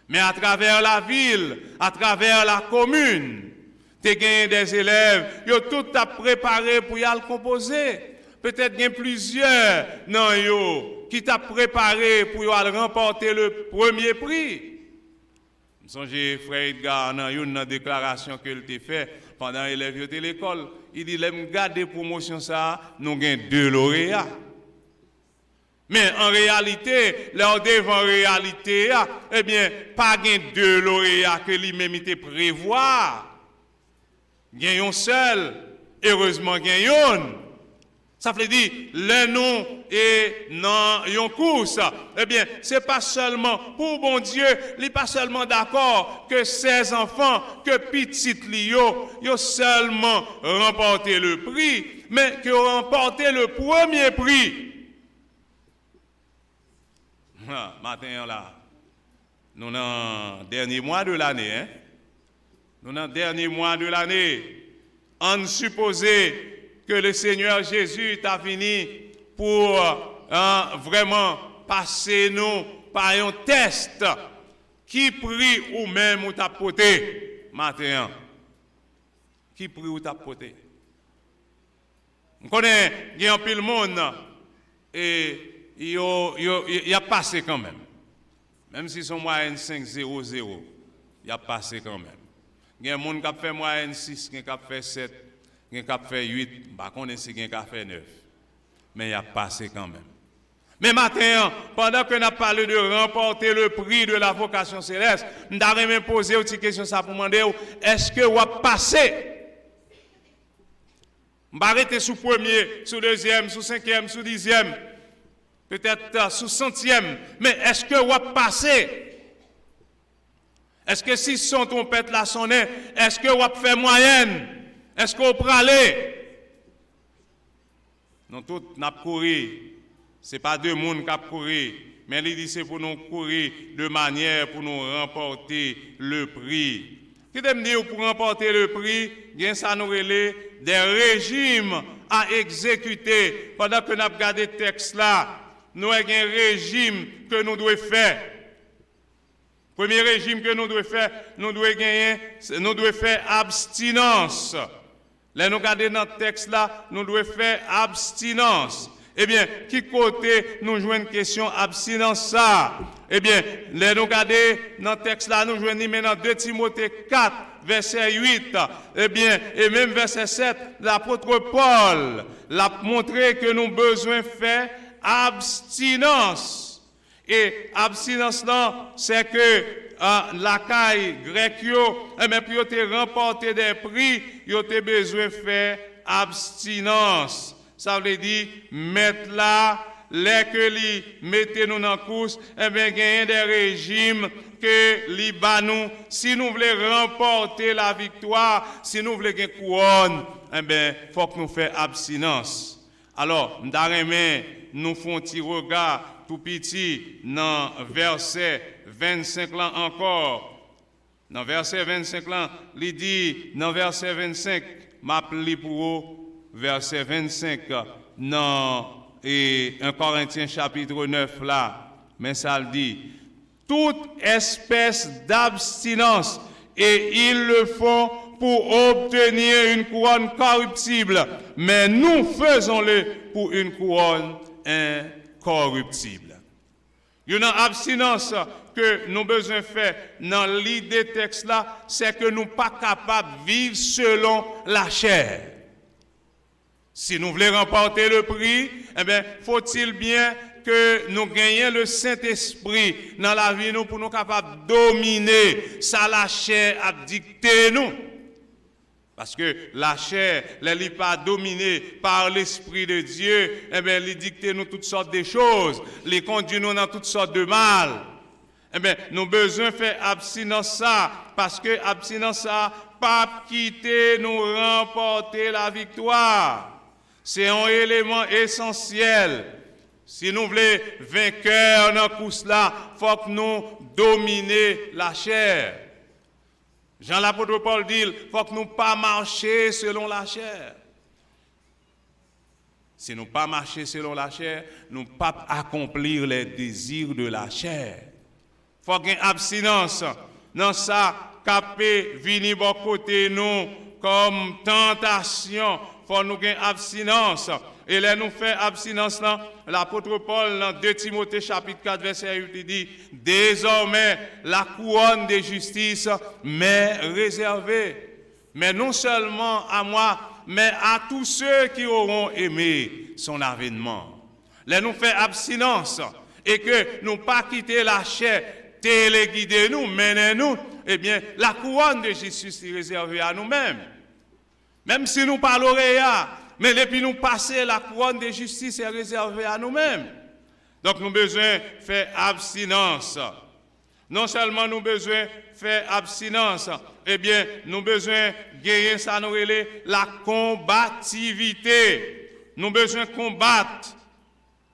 mais à travers la ville, à travers la commune. Tu as gagné des élèves, ils ont tout préparé pour y aller composer. Peut-être qu'il y a plusieurs non, qui t'a préparé pour y aller remporter le premier prix. Je me souviens, frère Edgar, dans une déclaration qu'il a faite pendant l'élève de l'école, il dit, les garder promotion ça, nous avons 2 lauréats. Mais en réalité, leur devant réalité, eh bien, pas 2 lauréats que lui-même était prévoir. Il y a un seul, heureusement il y a un. Ça veut dire, le nom est dans une course. Eh bien, c'est pas seulement pour bon Dieu, il n'est pas seulement d'accord que ces enfants, que petites Lio, ils ont seulement remporté le prix, mais qu'ils ont remporté le premier prix. Matin là, nous dans le dernier mois de l'année, hein? Nous dans le dernier mois de l'année, on supposait que le Seigneur Jésus t'a venu pour vraiment passer nous par un test qui prie ou même ou t'a poté matin. Qui prie ou t'a poté. On connaît, il y a un peu le monde et il a passé quand même. Même si son moyenne 5-0-0, il a passé quand même. Il y a un monde qui a fait moyenne 6, qui a fait 7. Il y a fait 8, bah on est si il a fait 9. Mais il a passé quand même. Mais maintenant, pendant que nous avons parlé de remporter le prix de la vocation céleste, nous avons même posé une petite question ça pour demander est-ce que vous avez passé? Vous arrêtez sous premier, sous deuxième, sous cinquième, sous dixième, peut-être sous centième, mais est-ce que vous avez passé? Est-ce que si son trompette la sonné, est-ce que vous avez fait moyenne? Est-ce qu'on peut aller? Nous tous n'a couru. Ce n'est pas 2 mondes qui ont couru. Mais il dit c'est pour nous courir de manière pour nous remporter le prix. Qui te dit pour remporter le prix, bien ça nous relève des régimes à exécuter. Pendant que nous avons regardé le texte là, nous avons un régime que nous devons faire. Premier régime que nous devons faire, nous devons faire abstinence. Là, nous regardons dans le texte là, nous devons faire abstinence. Eh bien, qui côté nous jouons une question abstinence ça? Eh bien, là, nous regardons dans le texte là, nous jouons maintenant 2 Timothée 4, verset 8. Eh bien, et même verset 7, l'apôtre Paul l'a montré que nous avons besoin de faire abstinence. Et abstinence là, c'est que la caille grecque, mais pour te remporter des prix, ils ont besoin de faire abstinence. Ça veut dire, mettre là, les que li mettez-nous dans la course, eh bien, gagner des régimes que li ba nous, si nous voulons remporter la victoire, si nous voulons gagner couronne, eh bien, il faut que nous fassions abstinence. Alors, nous faisons un petit regard tout petit dans verset 25 là encore. Dans verset 25 là, il dit, dans verset 25, m'appelle pour vous, verset 25, dans 1 Corinthiens chapitre 9 là, mais ça le dit, toute espèce d'abstinence, et ils le font pour obtenir une couronne corruptible, mais nous faisons-le pour une couronne incorruptible. Il y a une abstinence que nous avons besoin de faire dans l'idée texte là, c'est que nous ne sommes pas capables de vivre selon la chair. Si nous voulons remporter le prix, eh bien, faut-il bien que nous gagnions le Saint-Esprit dans la vie nous pour nous capables de dominer ça la chair a dicté nous. Parce que la chair, elle n'est pas dominée par l'Esprit de Dieu, eh bien, elle dicte nous toutes sortes de choses, elle conduit nous dans toutes sortes de mal. Eh bien, nous avons besoin de faire abstinence ça, parce que abstinence ça, pas quitter nous remporter la victoire. C'est un élément essentiel. Si nous voulons vainqueur dans la course là, il faut que nous dominions la chair. Jean l'apôtre Paul dit, il faut que nous ne pas marcher selon la chair. Si nous ne pas marcher selon la chair, nous ne pas accomplir les désirs de la chair. Il faut qu'il y ait abstinence dans ça, capé, venir bon côté nous comme tentation. Il faut nous gagner abstinence. Et là, nous faisons abstinence, l'apôtre Paul, dans 2 Timothée chapitre 4, verset 8, il dit, désormais, la couronne de justice m'est réservée. Mais non seulement à moi, mais à tous ceux qui auront aimé son avènement. Là, nous faisons abstinence. Et que nous pas quitter la chair, téléguider nous, mener nous, eh bien, la couronne de justice est réservée à nous-mêmes. Même si nous parlons rien, mais depuis nous passer, la couronne de justice est réservée à nous-mêmes. Donc nous avons besoin de faire abstinence. Non seulement nous avons besoin de faire abstinence, eh bien, nous avons besoin de gagner ça, nous relève la combativité. Nous avons besoin de combattre.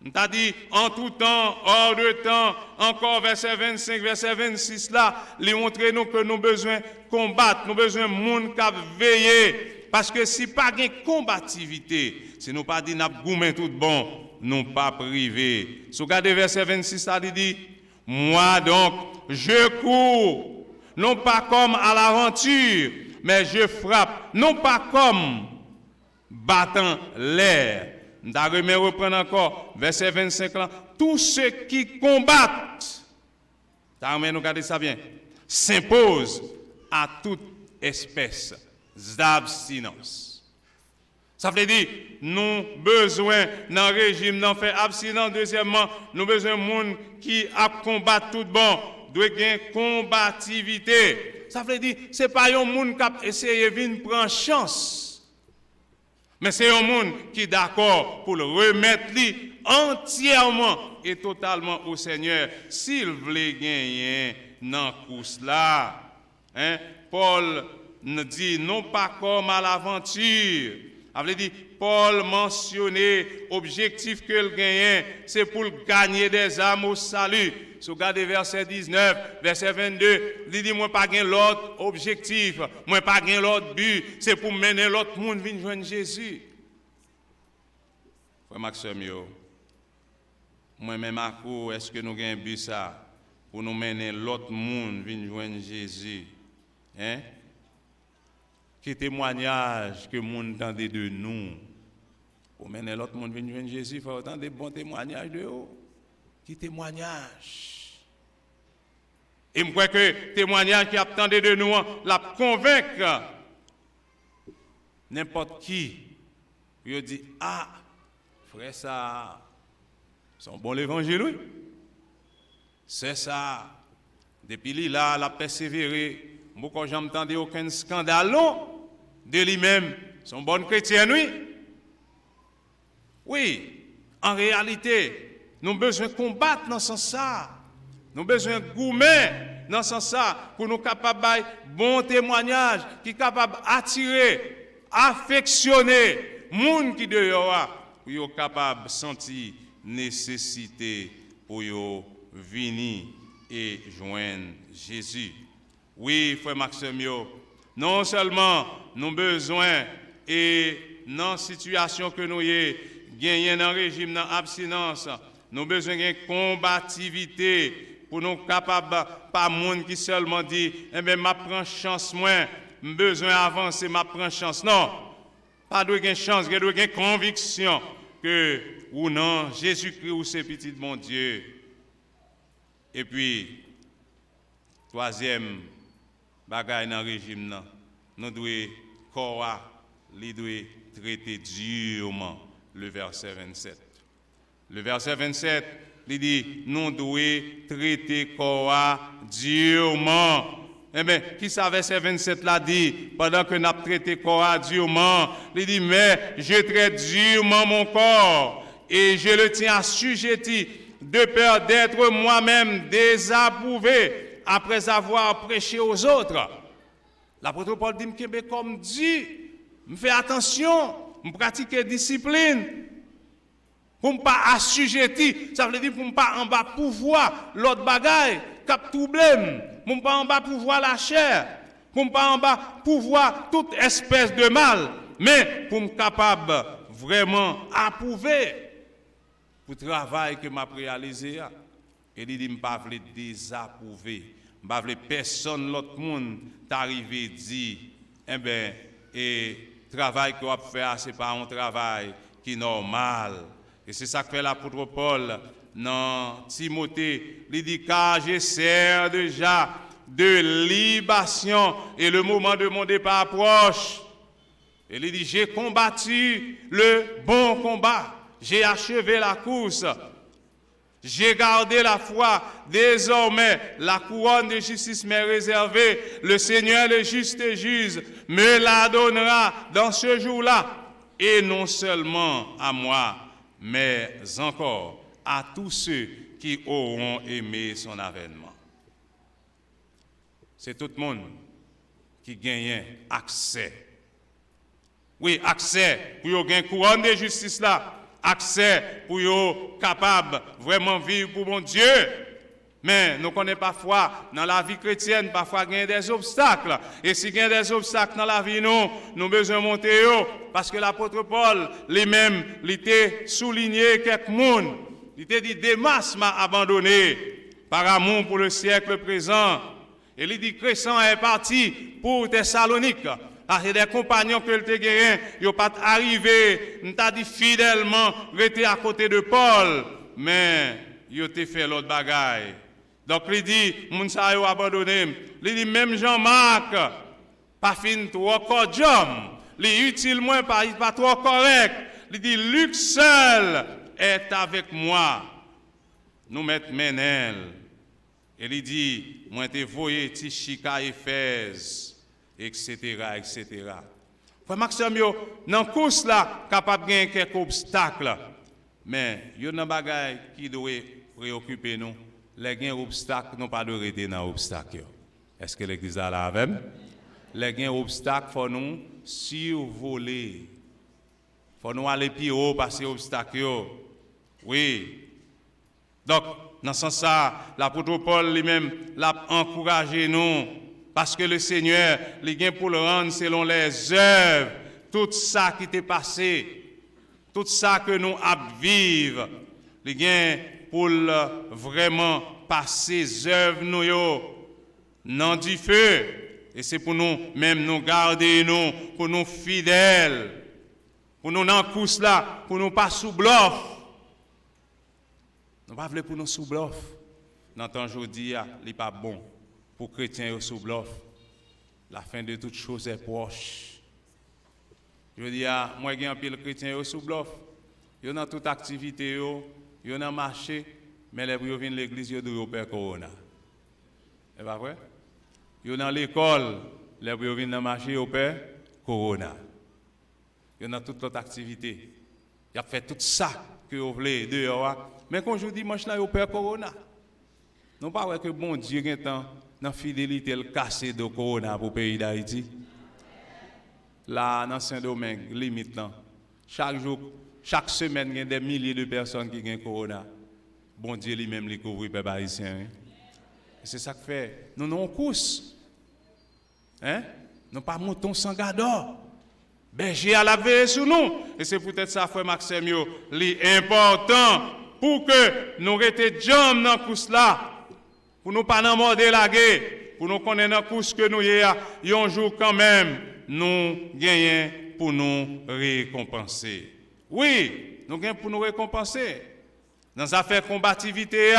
On t'a dit, en tout temps, hors de temps, encore verset 25, verset 26 là, les montrer nous que nous avons besoin de combattre, nous avons besoin de monde qui veiller. Parce que si pas de combativité, si nous pas dit n'a goumé tout bon, nous pas privé. Si vous regardez verset 26, ça dit, moi donc, je cours, non pas comme à l'aventure, mais je frappe, non pas comme battant l'air. Nous allons reprendre encore, verset 25 là, tous ceux qui combattent, nous regardez ça bien, s'imposent à toute espèce d'abstinence. Ça veut dire, nous besoin dans le régime d'en faire abstinence. Deuxièmement, nous besoin de monde qui a combattre tout bon, doit gagner combativité. Ça veut dire, c'est pas un monde qui a essayé de venir prendre chance, mais c'est un monde qui est d'accord pour le remettre lui entièrement et totalement au Seigneur s'il voulait gagner dans la course là. Hein? Paul nous dit non pas comme à l'aventure. Ça veut dire Paul mentionnait objectif que le gagnait, c'est pour gagner des âmes au salut. Si vous regardez verset 19, verset 22, il dit moi pas gagner l'autre objectif, moi pas gagner l'autre but, c'est pour mener l'autre monde venir joindre Jésus. Frère Maxime, moi même à coup, est-ce que nous gagnons but ça pour nous mener l'autre monde venir joindre Jésus. Hein? Quel témoignage que le monde entendait de nous. Pour mener l'autre monde venir joindre Jésus, il faut entendre des bons témoignages de eux. Quel témoignage? Et je crois que témoignage qui attendait de nous, la convaincre n'importe qui. Il dit, ah, frère, ça, c'est un bon l'évangile, oui. C'est ça. Depuis là, la persévéré. Moi, quand j'entendais aucun scandale de lui-même, c'est un bon chrétien, oui. Oui, en réalité, nous avons besoin de combattre dans ce sens-là. Nous avons besoin de goumer dans ce sens-là pour nous capables de bon témoignage, qui est capable d'attirer, affectionner les gens qui dehors, pour qu'ils soient capables de sentir nécessité pour venir et joindre Jésus. Oui, frère Maxime, non seulement nous avons besoin et dans la situation que nous avons gagné dans le régime d'abstinence, nous avons besoin de combativité pour nous capables, pas monde qui seulement dit, eh bien, je prends chance, moi, j'ai besoin d'avancer, je prends chance. Non, pas de chance, il y a conviction que, ou non, Jésus-Christ ou c'est petit de mon Dieu. Et puis, troisième bagaille dans le régime, nous devons traiter durement le verset 27. Le verset 27, il dit, nous devons traiter corps durement. Eh bien, qui ça verset 27 là dit, pendant que nous avons traité corps durement, il dit, mais je traite durement mon corps et je le tiens assujetti de peur d'être moi-même désapprouvé après avoir prêché aux autres. L'apôtre Paul dit, comme dit, je fais attention, je pratique discipline. Pour ne pas assujetti, ça veut dire pour ne pas en bas pouvoir l'autre bagaille, cap problème, pour ne pas en bas pouvoir la chair, pour ne pas en bas pouvoir toute espèce de mal, mais pour me capable vraiment approuver pour le travail que m'a réalisé. Et il dit, je ne pas désapprouver, je ne pas personne l'autre monde t'arriver dire, eh bien, et travail qu'on va faire, ce n'est pas un travail qui est normal. Et c'est ça que fait l'apôtre Paul dans Timothée. Il dit, car je sers déjà de libation et le moment de mon départ approche. Et il dit, j'ai combattu le bon combat. J'ai achevé la course. J'ai gardé la foi. Désormais, la couronne de justice m'est réservée. Le Seigneur, le juste et juge, me la donnera dans ce jour-là. Et non seulement à moi, mais encore à tous ceux qui auront aimé son avènement. C'est tout le monde qui gagne accès. Oui, accès pour gagner couronne de justice là. Accès pour être capable vraiment vivre pour mon Dieu. Mais nous connaissons parfois dans la vie chrétienne, parfois il y a des obstacles. Et si il y a des obstacles dans la vie, nous avons besoin de monter. Parce que l'apôtre Paul, lui-même, il était souligné quelques monde. Il était dit, Démas m'a abandonné par amour pour le siècle présent. Et il dit, Crescent est parti pour Thessalonique. Ah, c'est des compagnons que le gagné, ils n'ont pas arrivé, nous t'a dit fidèlement, rester à côté de Paul, mais ils ont fait l'autre bagaille. Donc il dit, Mounsa a abandonné. Il dit, même Jean-Marc, pas fin trop cordium, il est utile moins, pas trop correct. Il dit, Luc seul est avec moi. Nous mettons Ménel. Et il dit, moi t'ai voyé Tichika Éphèse. Etc. Frère Maxime, dans la course là, capable de gagner quelques obstacles. Mais il y a des bagailles qui doivent préoccuper nous. Les obstacles, nous pas de rester dans l'obstacle. Est-ce que l'église a la même? Les obstacles, il faut nous survoler. Il faut nous aller plus haut passer obstacle. Oui. Donc, dans ce sens-là, l'apôtre Paul lui-même l'a encouragé nous. Parce que le Seigneur, il vient pour le rendre selon les œuvres. Tout ça qui t'est passé, tout ça que nous avons vécu, il vient pour pour vraiment passer œuvres nous yo dans du feu. Et c'est pour nous même nous garder nous, pour nous fidèles, pour nous dans course là, pour nous pas sous bluff. Nous pas voulons pour nous sous bluff. Dans temps aujourd'hui, il n'est pas bon pour chrétiens sous bluff. La fin de toute chose est proche. Je veux dire, moi j'ai un pile chrétien sous bluff. Yo dans toute activité yo dans marché, mais les pour viennent l'église yo doit peur corona. C'est pas vrai? Yo dans l'école, les pour viennent dans marché yo peur corona. Yo dans toute autre activité. Y a fait tout ça que vous voulez dehors, mais quand je dis dimanche là yo peur corona. Non pas vrai que bon Dieu gen temps dans fidélité le casser de corona pour le pays d'Haïti. Là dans Saint-Domingue limite là. Chaque jour, chaque semaine, il y a des milliers de personnes qui ont corona. Bon Dieu lui-même les couvre, peuple haïtien. C'est ça que fait. Nous non course. Hein? Nous pas moutons sans gador. Berger à la veille sur nous. Et c'est peut-être ça, frère Maxime, l'important pour que nous restions jambes dans la course là. Pour nous pas nous morder la guerre. Pour nous connaître dans la course que nous y a. Un jour quand même, nous gagnons pour nous récompenser. Oui, nous gagnons pour nous récompenser. Dans l'affaire combativité,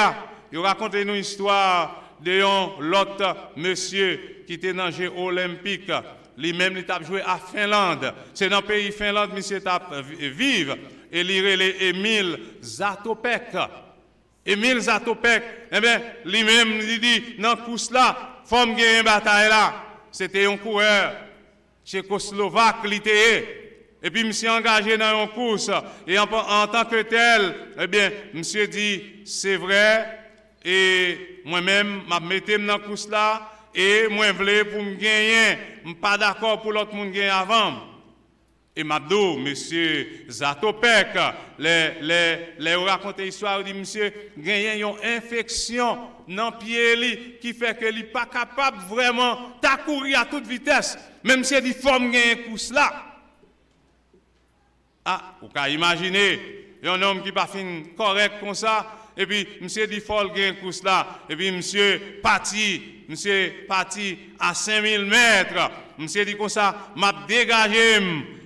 il raconte une histoire de l'autre monsieur qui était dans le jeu olympique. Lui-même, il a joué à Finlande. C'est dans le pays Finlande, monsieur vive. Et il est Emile Zatopek. Emile Zatopek, eh bien, lui-même, il dit, dans la course là, il faut gagner une bataille là. C'était un coureur tchécoslovaque, il était. Et puis, monsieur engagé dans une course. Et en tant que tel, eh bien, monsieur dit, c'est vrai. Et moi-même, je me mettais dans la course là. Et moi, je voulais pour me gagner. Je ne suis pas d'accord pour l'autre monde gagner avant. Et m'a dit, monsieur Zatopek, les raconter l'histoire, dit, monsieur, gagner une infection dans le pied qui fait que il n'est pas capable vraiment de courir à toute vitesse. Même si il faut gagner une course là. Ah, vous pouvez imaginer, un homme qui n'est pas correct comme ça, et puis, monsieur dit, faut gagner une course là, et puis, monsieur parti à 5000 mètres, monsieur dit comme ça, m'a dégagé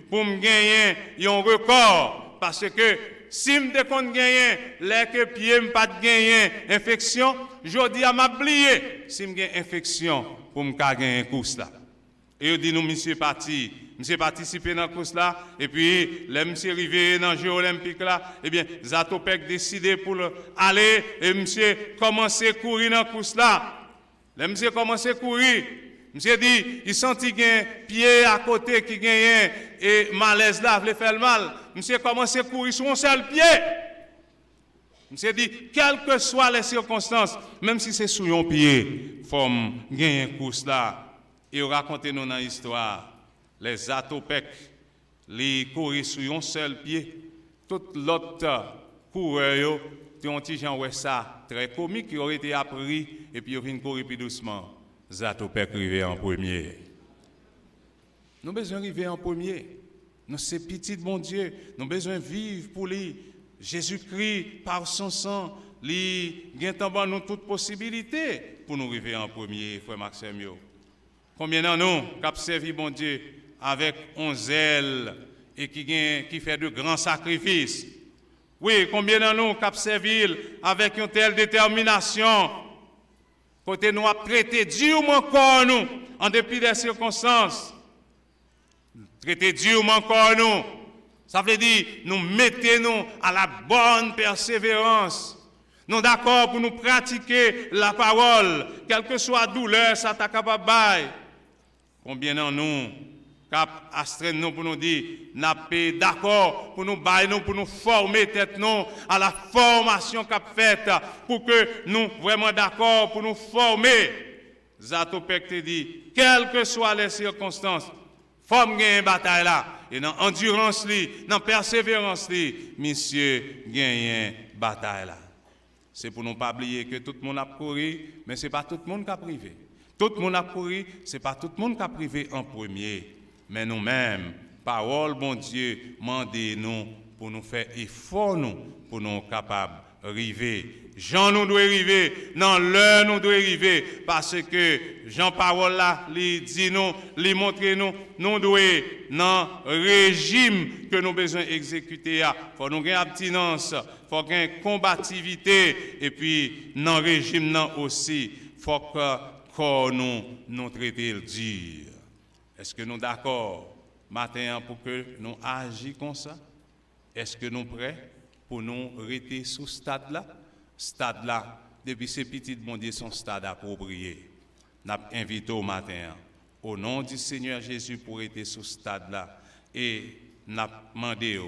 pour me gagner un record, parce que si je ne gagne les que pieds pas gagner infection, je dis à m'oublier si je gagne infection pour me gagner une course là. Et il dit nous monsieur participer dans la course là et puis les monsieur arrivé dans le jeu olympique là et bien Zatopek décidé pour aller et monsieur commencer à courir dans la course là. Les monsieur commencé à courir. Monsieur dit il sentit un pied à côté qui gagne et malaise là, voulait faire le mal. Monsieur commencé à courir sur un seul pied. Monsieur dit quelles que soient les circonstances, même si c'est sur un pied, faut gagner une course là. Et racontez nous dans l'histoire, les Zatopek, les courir sur un seul pied, tout l'autre coureur, qui ont dit ça très comique, qui aurait été appris, et puis ils viennent courir plus doucement. Zatopek arrivé en premier. Nous avons besoin d'arriver en premier. Nous sommes petits de mon Dieu. Nous avons besoin de vivre pour lui. Jésus-Christ, par son sang, il a nous toute possibilité pour nous arriver en premier, frère Maxime. Combien d'entre nous qui ont servi mon Dieu avec un zèle et qui fait de grands sacrifices? Oui, combien d'entre nous qui ont servi avec une telle détermination? Côté nous a traité durement encore nous, en dépit des circonstances. Traité durement encore nous. Ça veut dire, nous mettons à la bonne persévérance. Nous d'accord pour nous pratiquer la parole, quelle que soit la douleur, ça t'a capable de. Combien d'entre nous cap astreindre nous pour nous dire n'a pas d'accord pour nous bailler nous pour nous former tête nous à la formation qu'a faite pour que nous vraiment d'accord pour nous former. Zatopek te dit quelles que soient les circonstances faut gagner une bataille là et dans endurance li dans persévérance li monsieur gagner bataille là. C'est pour nous pas oublier que tout le monde a couru mais c'est pas tout le monde qui a privé. Tout le monde a couru, ce n'est pas tout le monde qui a privé en premier. Mais nous-mêmes, parole, bon Dieu, mandez-nous pour nous faire effort, nous, pour nous capables arriver. Jean nous doit arriver, dans l'heure nous doit arriver, parce que Jean parole là, il dit nous, il montre nous doit dans régime que nous besoin exécuter. Faut nous gagner abstinence, faut gagner combativité, et puis dans régime là aussi, faut que nous traiter le dire. Est-ce que nous d'accord matin pour que nous agissions comme ça? Est-ce que nous prêts pour nous rester sous stade là? Stade là, depuis ces petites bon Dieu, son stade approprié. Nous avons invité au matin, au nom du Seigneur Jésus, pour être sous stade là. Et nous avons demandé,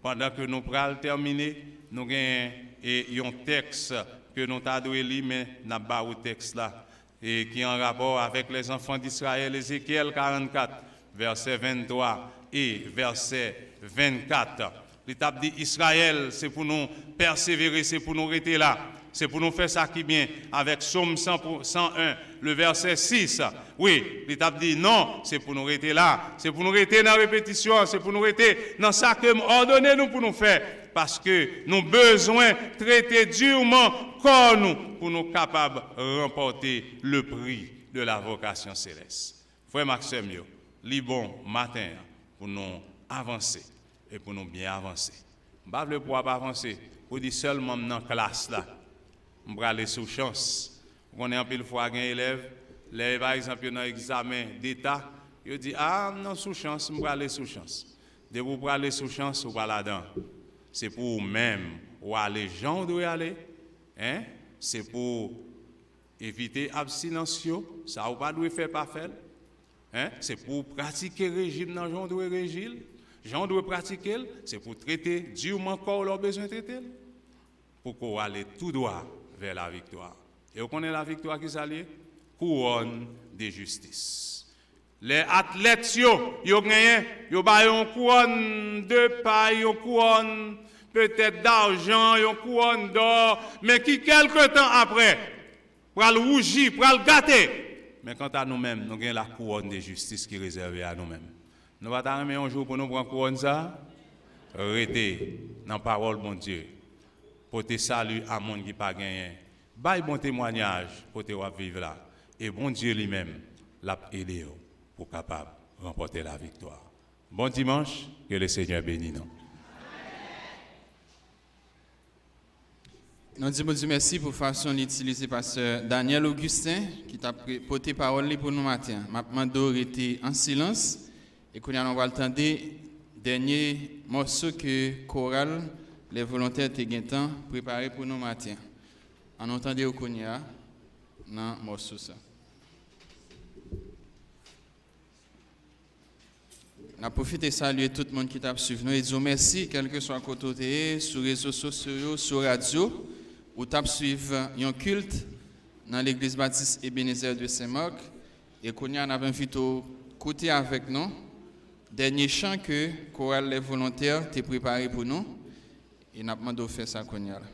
pendant que nous pourrons terminer, nous avons un texte que nous avons lu, mais nous avons un texte là, et qui est en rapport avec les enfants d'Israël, Ézéchiel 44, verset 23 et verset 24. L'étape dit Israël, c'est pour nous persévérer, c'est pour nous rester là. C'est pour nous faire ça qui est bien. Avec Psaume 101, le verset 6. Oui, l'étape dit non, c'est pour nous rester là. C'est pour nous rester dans la répétition. C'est pour nous rester dans ça que ordonnez nous pour nous faire. Parce que nous avons besoin de traiter durement comme nous pour nous capables de remporter le prix de la vocation céleste. Frère Maxime, li bon matin pour nous avancer. Et pour nous bien avancer. Je ne veux pas avancer. Pour dire seulement dans la classe là. Je vais aller sous chance. On est un peu de fois un élève, par exemple, dans l'examen d'État, il dit ah non sous chance, je vais aller sous chance. De vous aller sous chance ou pas là-dedans. C'est pour même où aller gens doivent aller. Hein? C'est pour éviter abstinence, ça ou pas doit faire pas faire. Hein? C'est pour pratiquer le régime dans gens doivent régir. Jean doit pratiquer, c'est pour traiter durement corps leur besoin de traiter, pour qu'on aille tout droit vers la victoire. Et on connaît la victoire qui s'allie? Couronne de justice. Les athlètes, ils ont gagné, ils ont une couronne de paille, une couronne peut-être d'argent, une couronne d'or, mais qui quelque temps après, pour le rougir, pour le gâter. Mais quant à nous-mêmes, nous avons la couronne de justice qui est réservée à nous-mêmes. Nous allons t'arriver un jour pour nous prendre couronne ça. Arrêtez dans la parole, bon Dieu. Pour te saluer à monde qui n'a pas gagné. Baille bon témoignage pour te vivre là. Et bon Dieu lui-même l'a aidé pour capable remporter la victoire. Bon dimanche, que le Seigneur bénisse nous. Nous disons merci pour la façon d'utiliser pasteur Daniel Augustin qui t'a porté parole pour nous matin. Maintenant, d'arrêter en silence. Et qu'on va entendre dernier morceau que chorale les volontaires ont préparé pour nous matin. On entend au Konya dans morceau ça. On a profité de saluer tout le monde qui t'a suivi nous et disons merci, quel que soit côté sur les réseaux sociaux, sur radio, ou t'a suivi un culte dans l'église baptiste Ebenezer de Saint-Marc. Et qu'on a invité côté avec nous. Dernier chant que chorale les volontaires t'a préparé pour nous. Et nous avons demandé de faire ça qu'on y a là.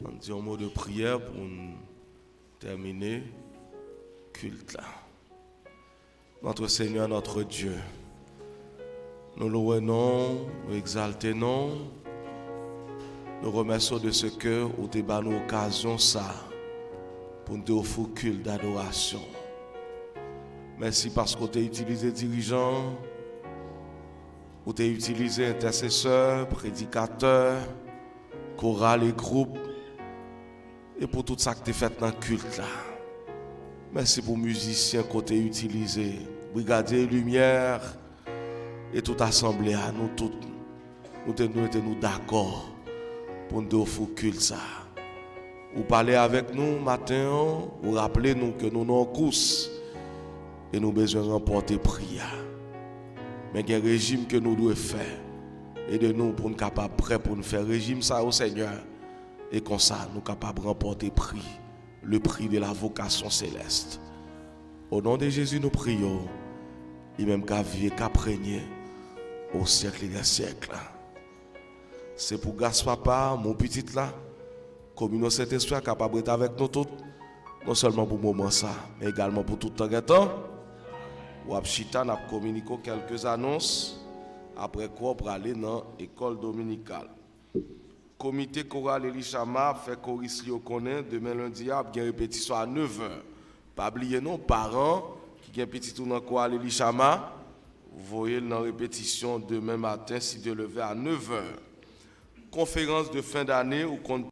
On dit un mot de prière pour terminer culte là. Notre Seigneur, notre Dieu, nous louons, nous exaltons, nous remercions de ce que vous avez donné l'occasion ça pour nous offrir culte d'adoration. Merci parce que vous avez utilisé dirigeants, vous avez utilisé intercesseurs, prédicateurs, chorales et groupes, et pour tout ça que tu as fait dans le culte là. Merci pour les musiciens que tu as utilisés, brigadier lumière et toute assemblée à nous tous. Nous étions d'accord pour nous offrir culte ça. Vous parlez avec nous matin, vous rappelez nous que nous sommes en course et nous avons besoin de remporter prière. Mais il y a un régime que nous devons faire. Et de nous pour nous capables prêts pour nous faire régime ça au Seigneur. Et comme ça, nous sommes capables de remporter le prix de la vocation céleste. Au nom de Jésus, nous prions. Et même qu'à vivre, qu'à prégner au siècle des siècles. C'est pour Gas Papa, mon petit là, communion Saint-Esprit capable d'être avec nous tous, non seulement pour le moment ça, mais également pour tout le temps. Wapchita n'a communiqué quelques annonces. Après quoi, pour aller dans l'école dominicale. Comité choral Elishama fait choris li connaît demain lundi il y a une répétition à 9h. Pas oublier non parents qui ont petit tour dans choral Elishama, vous voyez dans répétition demain matin si de lever à 9h. Conférence de fin d'année où compte